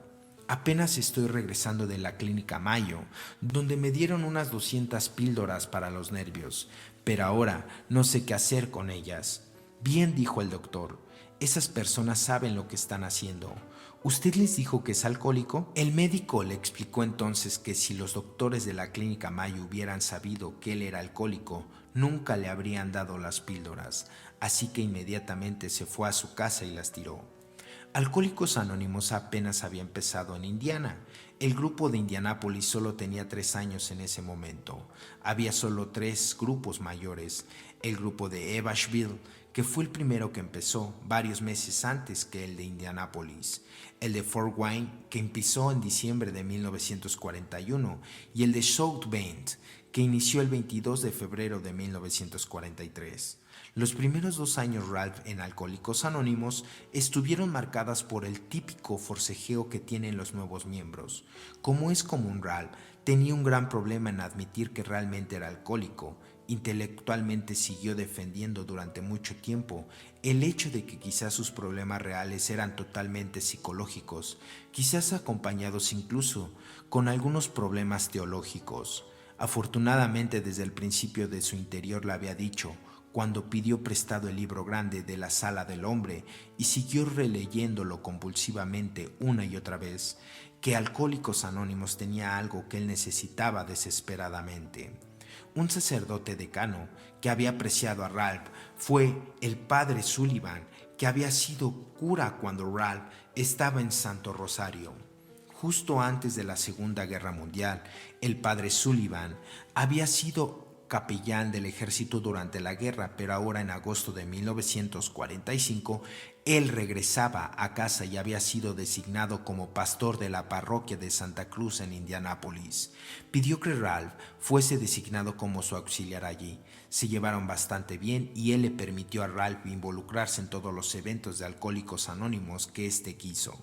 Apenas estoy regresando de la Clínica Mayo, donde me dieron unas 200 píldoras para los nervios, pero ahora no sé qué hacer con ellas. Bien, dijo el doctor, esas personas saben lo que están haciendo. ¿Usted les dijo que es alcohólico? El médico le explicó entonces que si los doctores de la Clínica Mayo hubieran sabido que él era alcohólico, nunca le habrían dado las píldoras, así que inmediatamente se fue a su casa y las tiró. Alcohólicos Anónimos apenas había empezado en Indiana. El grupo de Indianápolis solo tenía 3 años en ese momento. Había solo 3 grupos mayores. El grupo de Evashville, que fue el primero que empezó, varios meses antes que el de Indianápolis. El de Fort Wayne, que empezó en diciembre de 1941, y el de South Bend, que inició el 22 de febrero de 1943. Los primeros 2 años Ralph en Alcohólicos Anónimos estuvieron marcadas por el típico forcejeo que tienen los nuevos miembros. Como es común, Ralph tenía un gran problema en admitir que realmente era alcohólico. Intelectualmente siguió defendiendo durante mucho tiempo el hecho de que quizás sus problemas reales eran totalmente psicológicos, quizás acompañados incluso con algunos problemas teológicos. Afortunadamente, desde el principio de su interior le había dicho, cuando pidió prestado el libro grande de la Sala del Hombre y siguió releyéndolo compulsivamente una y otra vez, que Alcohólicos Anónimos tenía algo que él necesitaba desesperadamente. Un sacerdote decano que había apreciado a Ralph fue el padre Sullivan, que había sido cura cuando Ralph estaba en Santo Rosario. Justo antes de la Segunda Guerra Mundial, el padre Sullivan había sido capellán del ejército durante la guerra, pero ahora en agosto de 1945 él regresaba a casa y había sido designado como pastor de la parroquia de Santa Cruz en Indianápolis. Pidió que Ralph fuese designado como su auxiliar allí. Se llevaron bastante bien y él le permitió a Ralph involucrarse en todos los eventos de Alcohólicos Anónimos que éste quiso.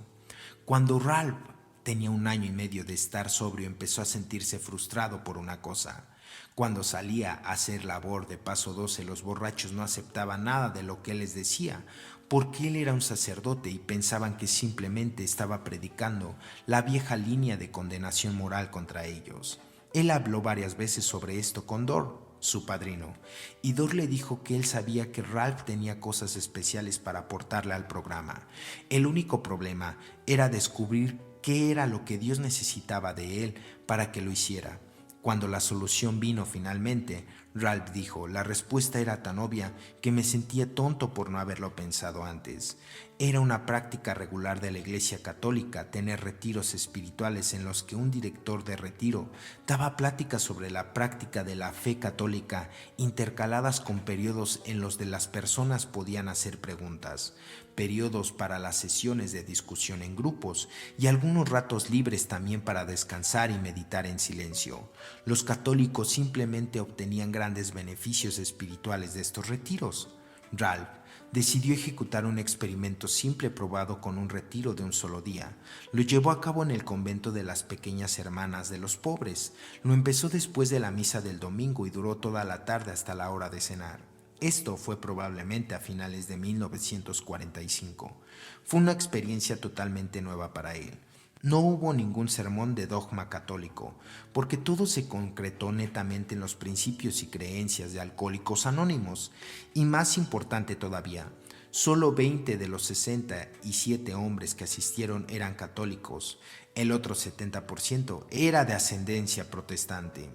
Cuando Ralph tenía 1 año y medio de estar sobrio, empezó a sentirse frustrado por una cosa. Cuando salía a hacer labor de paso 12, los borrachos no aceptaban nada de lo que él les decía, porque él era un sacerdote y pensaban que simplemente estaba predicando la vieja línea de condenación moral contra ellos. Él habló varias veces sobre esto con Dor, su padrino, y Dor le dijo que él sabía que Ralph tenía cosas especiales para aportarle al programa. El único problema era descubrir qué era lo que Dios necesitaba de él para que lo hiciera. Cuando la solución vino finalmente, Ralph dijo, la respuesta era tan obvia que me sentía tonto por no haberlo pensado antes. Era una práctica regular de la Iglesia Católica tener retiros espirituales en los que un director de retiro daba pláticas sobre la práctica de la fe católica intercaladas con periodos en los que las personas podían hacer preguntas, periodos para las sesiones de discusión en grupos y algunos ratos libres también para descansar y meditar en silencio. Los católicos simplemente obtenían grandes beneficios espirituales de estos retiros. Ralph decidió ejecutar un experimento simple probado con un retiro de un solo día. Lo llevó a cabo en el convento de las Pequeñas Hermanas de los Pobres. Lo empezó después de la misa del domingo y duró toda la tarde hasta la hora de cenar. Esto fue probablemente a finales de 1945. Fue una experiencia totalmente nueva para él. No hubo ningún sermón de dogma católico, porque todo se concretó netamente en los principios y creencias de Alcohólicos Anónimos. Y más importante todavía, solo 20 de los 67 hombres que asistieron eran católicos. El otro 70% era de ascendencia protestante.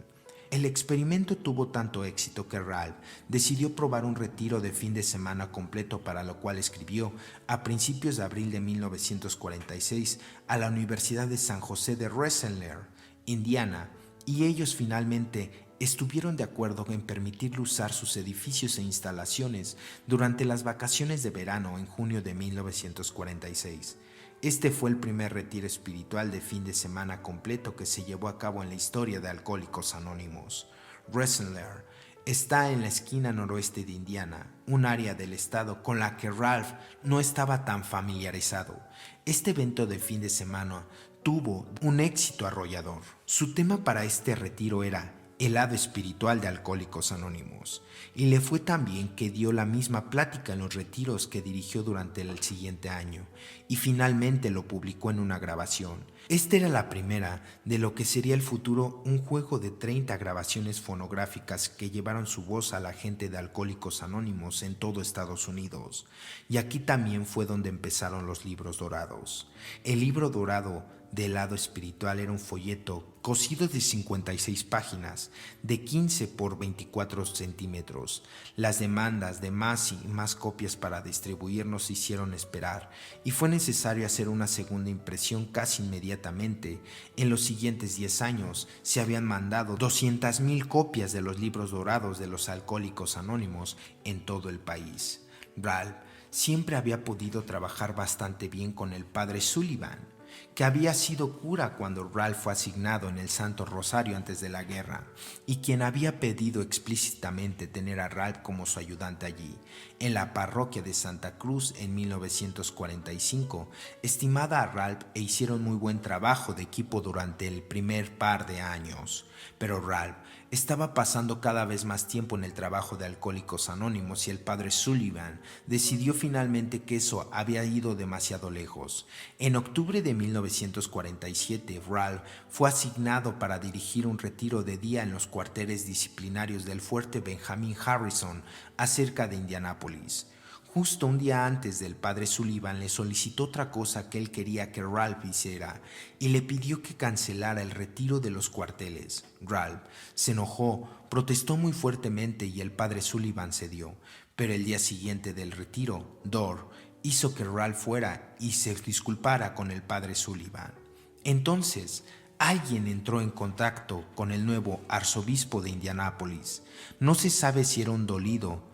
El experimento tuvo tanto éxito que Ralph decidió probar un retiro de fin de semana completo, para lo cual escribió a principios de abril de 1946 a la Universidad de San José de Rensselaer, Indiana, y ellos finalmente estuvieron de acuerdo en permitirle usar sus edificios e instalaciones durante las vacaciones de verano en junio de 1946. Este fue el primer retiro espiritual de fin de semana completo que se llevó a cabo en la historia de Alcohólicos Anónimos. Rensselaer está en la esquina noroeste de Indiana, un área del estado con la que Ralph no estaba tan familiarizado. Este evento de fin de semana tuvo un éxito arrollador. Su tema para este retiro era el lado espiritual de Alcohólicos Anónimos, y le fue tan bien que dio la misma plática en los retiros que dirigió durante el siguiente año, y finalmente lo publicó en una grabación. Esta era la primera de lo que sería el futuro, un juego de 30 grabaciones fonográficas que llevaron su voz a la gente de Alcohólicos Anónimos en todo Estados Unidos. Y aquí también fue donde empezaron los libros dorados. El libro dorado del lado espiritual era un folleto cosido de 56 páginas, de 15 por 24 centímetros. Las demandas de más y más copias para distribuir nos hicieron esperar, y fue necesario hacer una segunda impresión casi inmediatamente. En los siguientes 10 años se habían mandado 200,000 copias de los libros dorados de los Alcohólicos Anónimos en todo el país. Ralph siempre había podido trabajar bastante bien con el padre Sullivan. que había sido cura cuando Ralph fue asignado en el Santo Rosario antes de la guerra, y quien había pedido explícitamente tener a Ralph como su ayudante allí, en la parroquia de Santa Cruz en 1945, estimaba a Ralph e hicieron muy buen trabajo de equipo durante el primer par de años. Pero Ralph estaba pasando cada vez más tiempo en el trabajo de Alcohólicos Anónimos y el padre Sullivan decidió finalmente que eso había ido demasiado lejos. En octubre de 1947, Ralph fue asignado para dirigir un retiro de día en los cuarteles disciplinarios del fuerte Benjamin Harrison, acerca de Indianápolis. Justo un día antes del padre Sullivan le solicitó otra cosa que él quería que Ralph hiciera y le pidió que cancelara el retiro de los cuarteles. Ralph se enojó, protestó muy fuertemente y el padre Sullivan cedió. Pero el día siguiente del retiro, Dorr hizo que Ralph fuera y se disculpara con el padre Sullivan. Entonces, alguien entró en contacto con el nuevo arzobispo de Indianápolis. No se sabe si era un dolido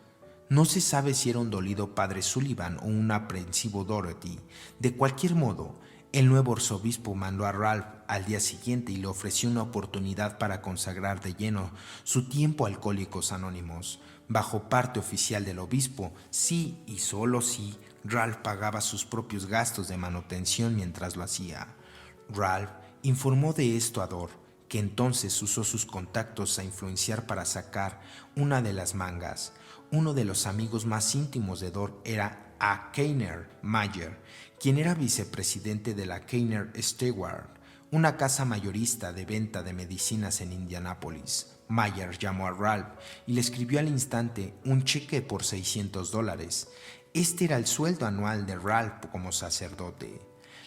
padre Sullivan o un aprensivo Dorothy. De cualquier modo, el nuevo arzobispo mandó a Ralph al día siguiente y le ofreció una oportunidad para consagrar de lleno su tiempo a Alcohólicos Anónimos. Bajo parte oficial del obispo, sí y solo si, Ralph pagaba sus propios gastos de manutención mientras lo hacía. Ralph informó de esto a Dorr, que entonces usó sus contactos a influenciar para sacar una de las mangas. Uno de los amigos más íntimos de Dorr era a Keiner Mayer, quien era vicepresidente de la Keiner Stewart, una casa mayorista de venta de medicinas en Indianápolis. Mayer llamó a Ralph y le escribió al instante un cheque por $600. Este era el sueldo anual de Ralph como sacerdote.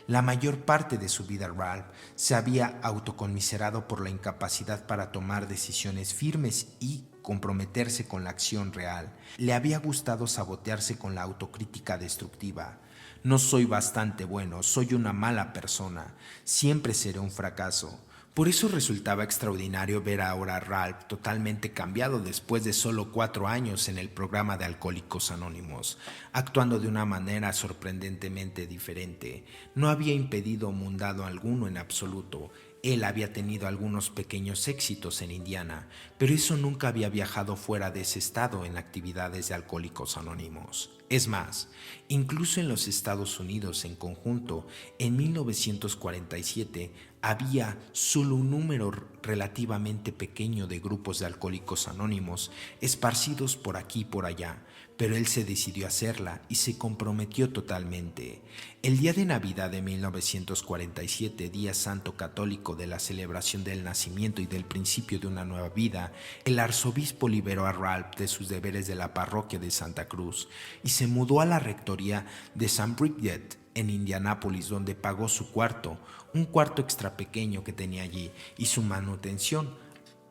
La mayor parte de su vida Ralph se había autoconmiserado por la incapacidad para tomar decisiones firmes y comprometerse con la acción real. Le había gustado sabotearse con la autocrítica destructiva. No soy bastante bueno, soy una mala persona, siempre seré un fracaso. Por eso resultaba extraordinario ver ahora a Ralph totalmente cambiado después de solo 4 años en el programa de Alcohólicos Anónimos, actuando de una manera sorprendentemente diferente. No había impedido mundano alguno en absoluto. Él había tenido algunos pequeños éxitos en Indiana, pero eso nunca había viajado fuera de ese estado en actividades de Alcohólicos Anónimos. Es más, incluso en los Estados Unidos en conjunto, en 1947 había solo un número relativamente pequeño de grupos de Alcohólicos Anónimos esparcidos por aquí y por allá, pero él se decidió a hacerla y se comprometió totalmente. El día de Navidad de 1947, día santo católico de la celebración del nacimiento y del principio de una nueva vida, el arzobispo liberó a Ralph de sus deberes de la parroquia de Santa Cruz y se mudó a la rectoría de St. Bridget en Indianápolis, donde pagó su cuarto, un cuarto extra pequeño que tenía allí, y su manutención.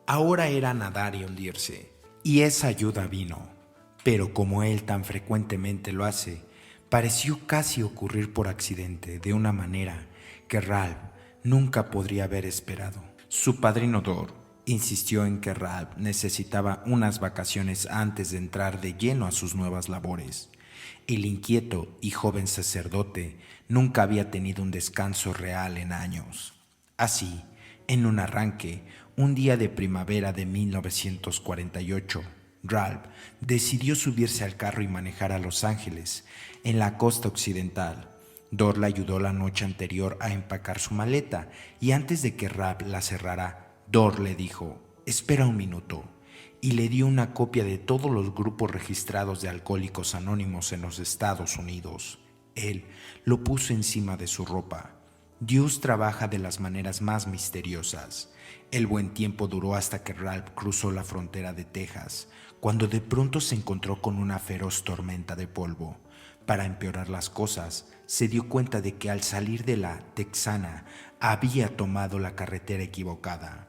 Ahora era nadar y hundirse, y esa ayuda vino. Pero como él tan frecuentemente lo hace, pareció casi ocurrir por accidente, de una manera que Ralph nunca podría haber esperado. Su padrino Dorr insistió en que Ralph necesitaba unas vacaciones antes de entrar de lleno a sus nuevas labores. El inquieto y joven sacerdote nunca había tenido un descanso real en años. Así, en un arranque, un día de primavera de 1948, Ralph decidió subirse al carro y manejar a Los Ángeles, en la costa occidental. Dorr le ayudó la noche anterior a empacar su maleta y antes de que Ralph la cerrara, Dorr le dijo: «Espera un minuto», y le dio una copia de todos los grupos registrados de Alcohólicos Anónimos en los Estados Unidos. Él lo puso encima de su ropa. Dios trabaja de las maneras más misteriosas. El buen tiempo duró hasta que Ralph cruzó la frontera de Texas, cuando de pronto se encontró con una feroz tormenta de polvo. Para empeorar las cosas, se dio cuenta de que al salir de la Texana había tomado la carretera equivocada.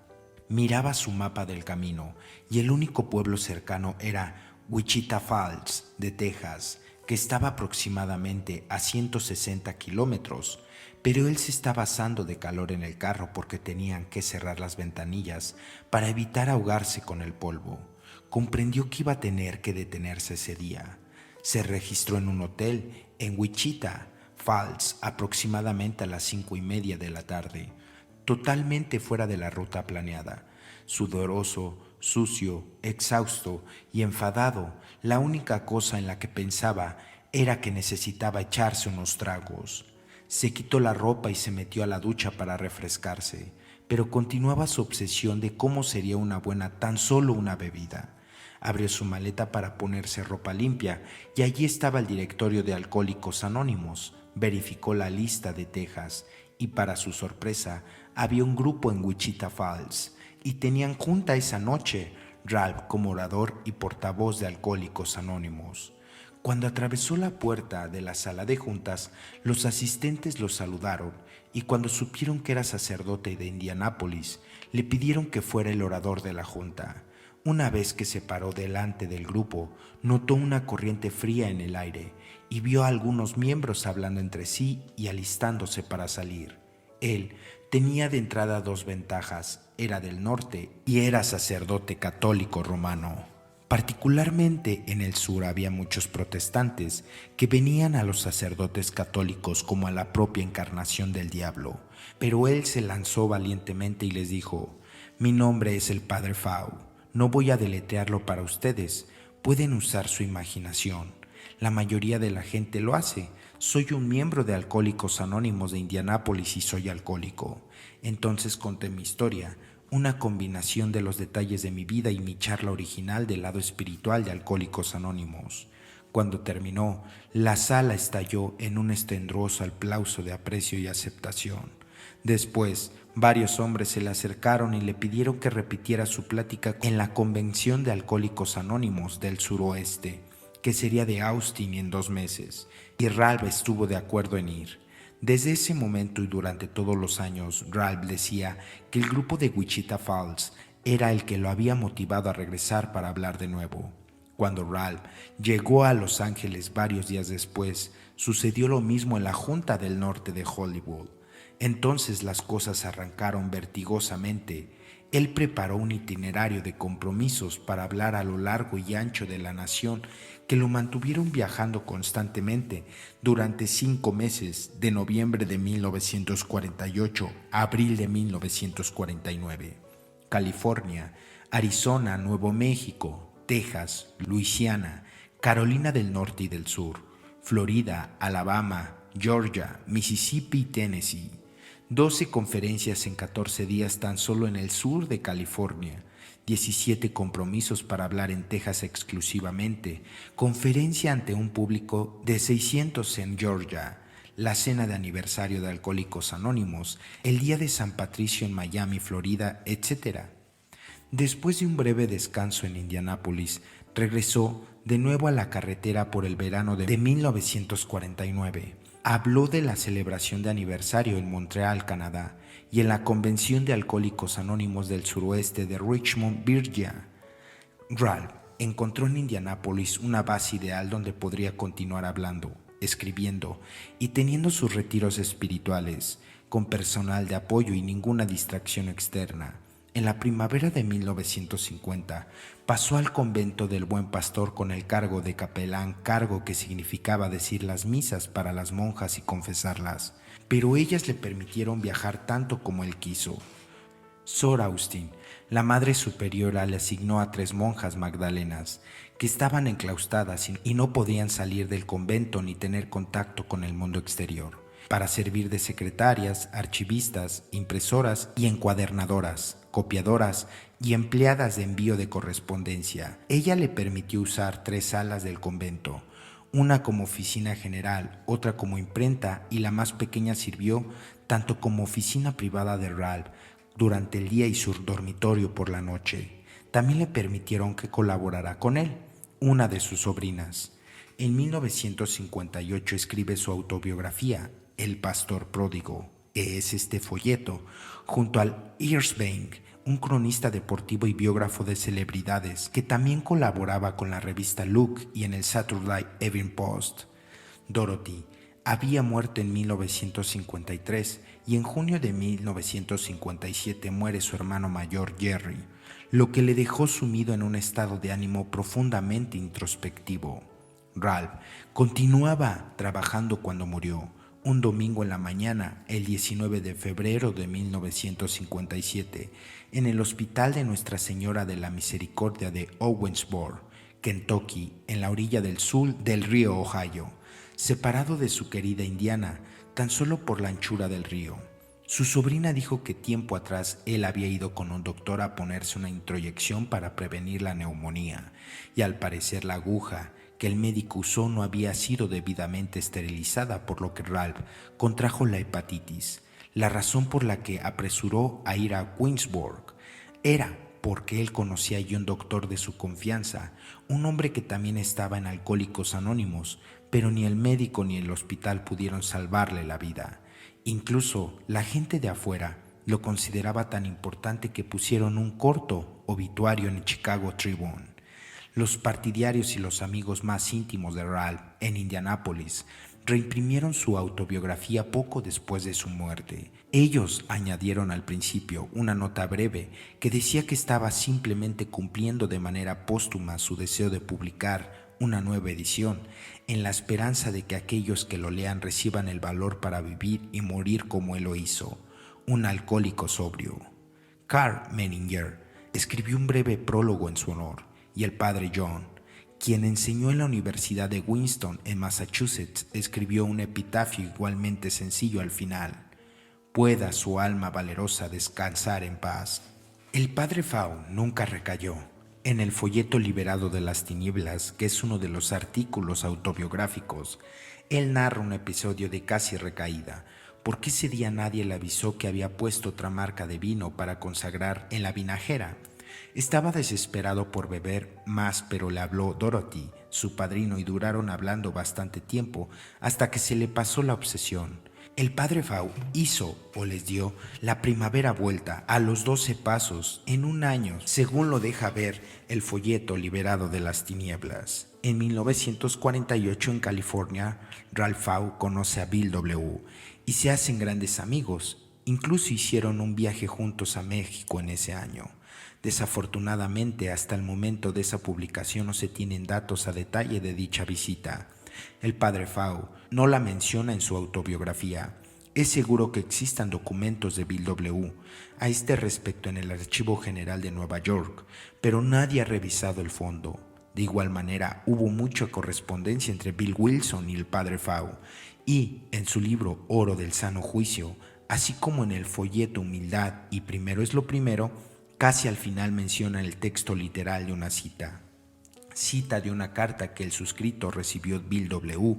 Miraba su mapa del camino y el único pueblo cercano era Wichita Falls, de Texas, que estaba aproximadamente a 160 kilómetros, pero él se estaba asando de calor en el carro porque tenían que cerrar las ventanillas para evitar ahogarse con el polvo. Comprendió que iba a tener que detenerse ese día. Se registró en un hotel en Wichita Falls aproximadamente a las 5:30 de la tarde, totalmente fuera de la ruta planeada. Sudoroso, sucio, exhausto y enfadado, la única cosa en la que pensaba era que necesitaba echarse unos tragos. Se quitó la ropa y se metió a la ducha para refrescarse, pero continuaba su obsesión de cómo sería una buena tan solo una bebida. Abrió su maleta para ponerse ropa limpia y allí estaba el directorio de Alcohólicos Anónimos. Verificó la lista de Texas y para su sorpresa había un grupo en Wichita Falls y tenían junta esa noche Ralph como orador y portavoz de Alcohólicos Anónimos. Cuando atravesó la puerta de la sala de juntas, los asistentes lo saludaron y cuando supieron que era sacerdote de Indianápolis, le pidieron que fuera el orador de la junta. Una vez que se paró delante del grupo, notó una corriente fría en el aire y vio a algunos miembros hablando entre sí y alistándose para salir. Él tenía de entrada dos ventajas: era del norte y era sacerdote católico romano. Particularmente en el sur había muchos protestantes que venían a los sacerdotes católicos como a la propia encarnación del diablo, pero él se lanzó valientemente y les dijo: «Mi nombre es el Padre Fau. No voy a deletrearlo para ustedes, pueden usar su imaginación. La mayoría de la gente lo hace. Soy un miembro de Alcohólicos Anónimos de Indianápolis y soy alcohólico». Entonces conté mi historia, una combinación de los detalles de mi vida y mi charla original del lado espiritual de Alcohólicos Anónimos. Cuando terminó, la sala estalló en un estruendoso aplauso de aprecio y aceptación. Después, varios hombres se le acercaron y le pidieron que repitiera su plática en la Convención de Alcohólicos Anónimos del Suroeste, que sería de Austin en 2 meses, y Ralph estuvo de acuerdo en ir. Desde ese momento y durante todos los años, Ralph decía que el grupo de Wichita Falls era el que lo había motivado a regresar para hablar de nuevo. Cuando Ralph llegó a Los Ángeles varios días después, sucedió lo mismo en la Junta del Norte de Hollywood. Entonces las cosas arrancaron vertigosamente. Él preparó un itinerario de compromisos para hablar a lo largo y ancho de la nación que lo mantuvieron viajando constantemente durante 5 meses, de noviembre de 1948 a abril de 1949. California, Arizona, Nuevo México, Texas, Luisiana, Carolina del Norte y del Sur, Florida, Alabama, Georgia, Mississippi y Tennessee. 12 conferencias en 14 días tan solo en el sur de California, 17 compromisos para hablar en Texas exclusivamente, conferencia ante un público de 600 en Georgia, la cena de aniversario de Alcohólicos Anónimos, el día de San Patricio en Miami, Florida, etc. Después de un breve descanso en Indianápolis, regresó de nuevo a la carretera por el verano de 1949. Habló de la celebración de aniversario en Montreal, Canadá, y en la Convención de Alcohólicos Anónimos del Suroeste de Richmond, Virginia. Ralph encontró en Indianápolis una base ideal donde podría continuar hablando, escribiendo y teniendo sus retiros espirituales, con personal de apoyo y ninguna distracción externa. En la primavera de 1950 pasó al convento del Buen Pastor con el cargo de capelán, cargo que significaba decir las misas para las monjas y confesarlas, pero ellas le permitieron viajar tanto como él quiso. Sor Austin, la Madre Superiora, le asignó a 3 monjas magdalenas que estaban enclaustradas y no podían salir del convento ni tener contacto con el mundo exterior, para servir de secretarias, archivistas, impresoras y encuadernadoras, copiadoras y empleadas de envío de correspondencia. Ella le permitió usar 3 salas del convento, una como oficina general, otra como imprenta y la más pequeña sirvió tanto como oficina privada de Ralph durante el día y su dormitorio por la noche. También le permitieron que colaborara con él, una de sus sobrinas. En 1958 escribe su autobiografía, El Pastor Pródigo, que es este folleto, junto al Earsbank, un cronista deportivo y biógrafo de celebridades que también colaboraba con la revista Look y en el Saturday Evening Post. Dorothy había muerto en 1953 y en junio de 1957 muere su hermano mayor Jerry, lo que le dejó sumido en un estado de ánimo profundamente introspectivo. Ralph continuaba trabajando cuando murió. Un domingo en la mañana, el 19 de febrero de 1957, en el Hospital de Nuestra Señora de la Misericordia de Owensboro, Kentucky, en la orilla del sur del río Ohio, separado de su querida Indiana, tan solo por la anchura del río. Su sobrina dijo que tiempo atrás él había ido con un doctor a ponerse una introyección para prevenir la neumonía, y al parecer la aguja que el médico usó no había sido debidamente esterilizada, por lo que Ralph contrajo la hepatitis. La razón por la que apresuró a ir a Winsburg era porque él conocía a un doctor de su confianza, un hombre que también estaba en Alcohólicos Anónimos, pero ni el médico ni el hospital pudieron salvarle la vida. Incluso la gente de afuera lo consideraba tan importante que pusieron un corto obituario en el Chicago Tribune. Los partidarios y los amigos más íntimos de Ralph en Indianápolis reimprimieron su autobiografía poco después de su muerte. Ellos añadieron al principio una nota breve que decía que estaba simplemente cumpliendo de manera póstuma su deseo de publicar una nueva edición, en la esperanza de que aquellos que lo lean reciban el valor para vivir y morir como él lo hizo, un alcohólico sobrio. Carl Menninger escribió un breve prólogo en su honor, y el padre John, quien enseñó en la Universidad de Winston en Massachusetts, escribió un epitafio igualmente sencillo al final: pueda su alma valerosa descansar en paz. El padre Faw nunca recayó. En el folleto Liberado de las Tinieblas, que es uno de los artículos autobiográficos, él narra un episodio de casi recaída, porque ese día nadie le avisó que había puesto otra marca de vino para consagrar en la vinajera. Estaba desesperado por beber más, pero le habló Dorothy, su padrino, y duraron hablando bastante tiempo hasta que se le pasó la obsesión. El padre Faw hizo, o les dio, la primavera vuelta a los 12 pasos en un año, según lo deja ver el folleto Liberado de las Tinieblas. En 1948, en California, Ralph Faw conoce a Bill W. y se hacen grandes amigos. Incluso hicieron un viaje juntos a México en ese año. Desafortunadamente, hasta el momento de esa publicación no se tienen datos a detalle de dicha visita. El padre Faw no la menciona en su autobiografía. Es seguro que existan documentos de Bill W. a este respecto en el Archivo General de Nueva York, pero nadie ha revisado el fondo. De igual manera, hubo mucha correspondencia entre Bill Wilson y el padre Faw, y en su libro Oro del Sano Juicio, así como en el folleto Humildad y Primero es lo Primero, casi al final menciona el texto literal de una cita de una carta que el suscrito recibió Bill W.,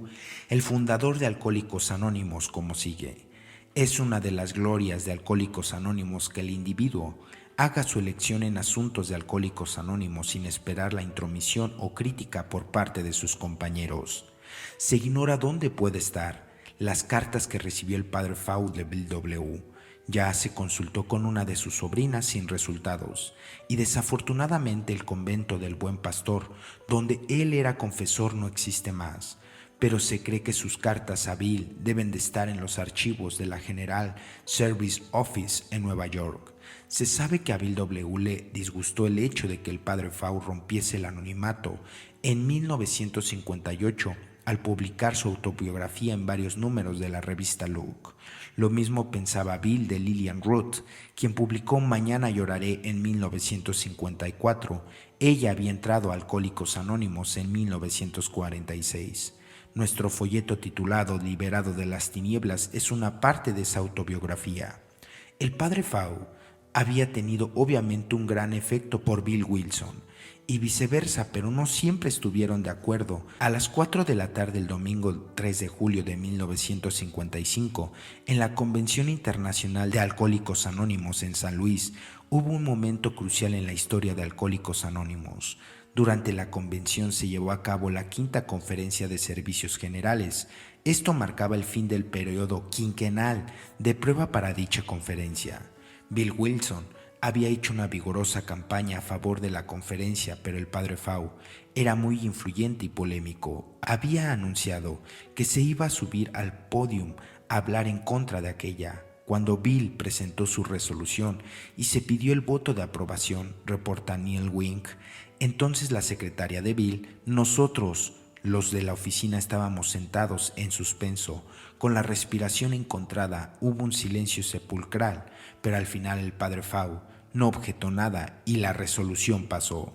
el fundador de Alcohólicos Anónimos, como sigue: es una de las glorias de Alcohólicos Anónimos que el individuo haga su elección en asuntos de Alcohólicos Anónimos sin esperar la intromisión o crítica por parte de sus compañeros. Se ignora dónde puede estar. Las cartas que recibió el padre Faw de Bill W. Ya se consultó con una de sus sobrinas sin resultados, y desafortunadamente el convento del Buen Pastor, donde él era confesor, no existe más, pero se cree que sus cartas a Bill deben de estar en los archivos de la General Service Office en Nueva York. Se sabe que a Bill W. le disgustó el hecho de que el padre Faw rompiese el anonimato en 1958 al publicar su autobiografía en varios números de la revista Look. Lo mismo pensaba Bill de Lillian Root, quien publicó Mañana lloraré en 1954. Ella había entrado a Alcohólicos Anónimos en 1946. Nuestro folleto titulado Liberado de las Tinieblas es una parte de esa autobiografía. El padre Faw había tenido obviamente un gran efecto por Bill Wilson, y viceversa, pero no siempre estuvieron de acuerdo. A las 4 de la tarde del domingo 3 de julio de 1955, en la Convención Internacional de Alcohólicos Anónimos en San Luis, hubo un momento crucial en la historia de Alcohólicos Anónimos. Durante la convención se llevó a cabo la quinta conferencia de servicios generales. Esto marcaba el fin del periodo quinquenal de prueba para dicha conferencia. Bill Wilson había hecho una vigorosa campaña a favor de la conferencia, pero el padre Faw era muy influyente y polémico. Había anunciado que se iba a subir al podium a hablar en contra de aquella. Cuando Bill presentó su resolución y se pidió el voto de aprobación, reporta Neil Wink, entonces la secretaria de Bill: nosotros Los de la oficina estábamos sentados en suspenso, con la respiración encontrada. Hubo un silencio sepulcral, pero al final el padre Fau no objetó nada y la resolución pasó.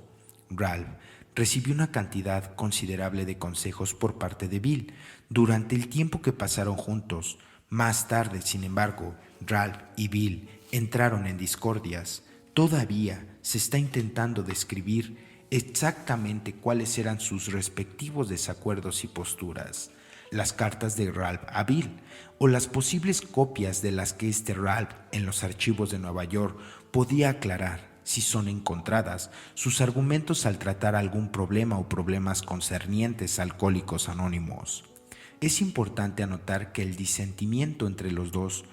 Ralph recibió una cantidad considerable de consejos por parte de Bill durante el tiempo que pasaron juntos. Más tarde, sin embargo, Ralph y Bill entraron en discordias. Todavía se está intentando describir exactamente cuáles eran sus respectivos desacuerdos y posturas. Las cartas de Ralph a Bill, o las posibles copias de las que Ralph en los archivos de Nueva York podía aclarar, si son encontradas, sus argumentos al tratar algún problema o problemas concernientes a Alcohólicos Anónimos. Es importante anotar que el disentimiento entre los dos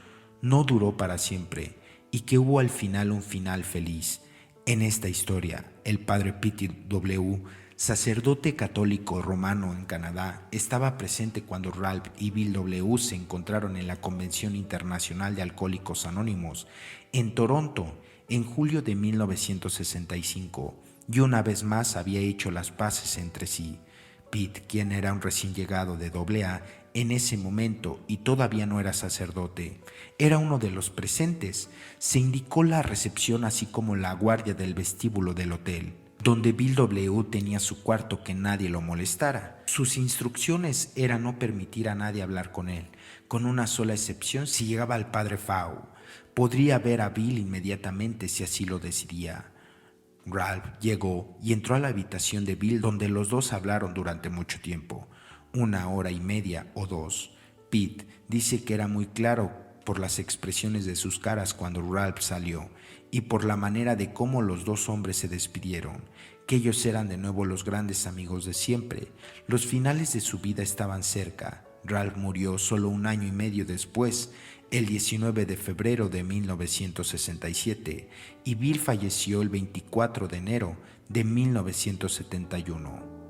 no duró para siempre y que hubo al final un final feliz. En esta historia, el padre Peter W., sacerdote católico romano en Canadá, estaba presente cuando Ralph y Bill W. se encontraron en la Convención Internacional de Alcohólicos Anónimos en Toronto en julio de 1965, y una vez más había hecho las paces entre sí. Pete, quien era un recién llegado de AA en ese momento y todavía no era sacerdote, era uno de los presentes. Se indicó la recepción así como la guardia del vestíbulo del hotel, donde Bill W. tenía su cuarto, que nadie lo molestara. Sus instrucciones eran no permitir a nadie hablar con él, con una sola excepción: si llegaba el padre Fau, podría ver a Bill inmediatamente si así lo decidía. Ralph llegó y entró a la habitación de Bill, donde los dos hablaron durante mucho tiempo, 1 hora y media o 2. Pete dice que era muy claro por las expresiones de sus caras cuando Ralph salió y por la manera de cómo los dos hombres se despidieron, que ellos eran de nuevo los grandes amigos de siempre. Los finales de su vida estaban cerca. Ralph murió solo 1 año y medio después, el 19 de febrero de 1967, y Bill falleció el 24 de enero de 1971.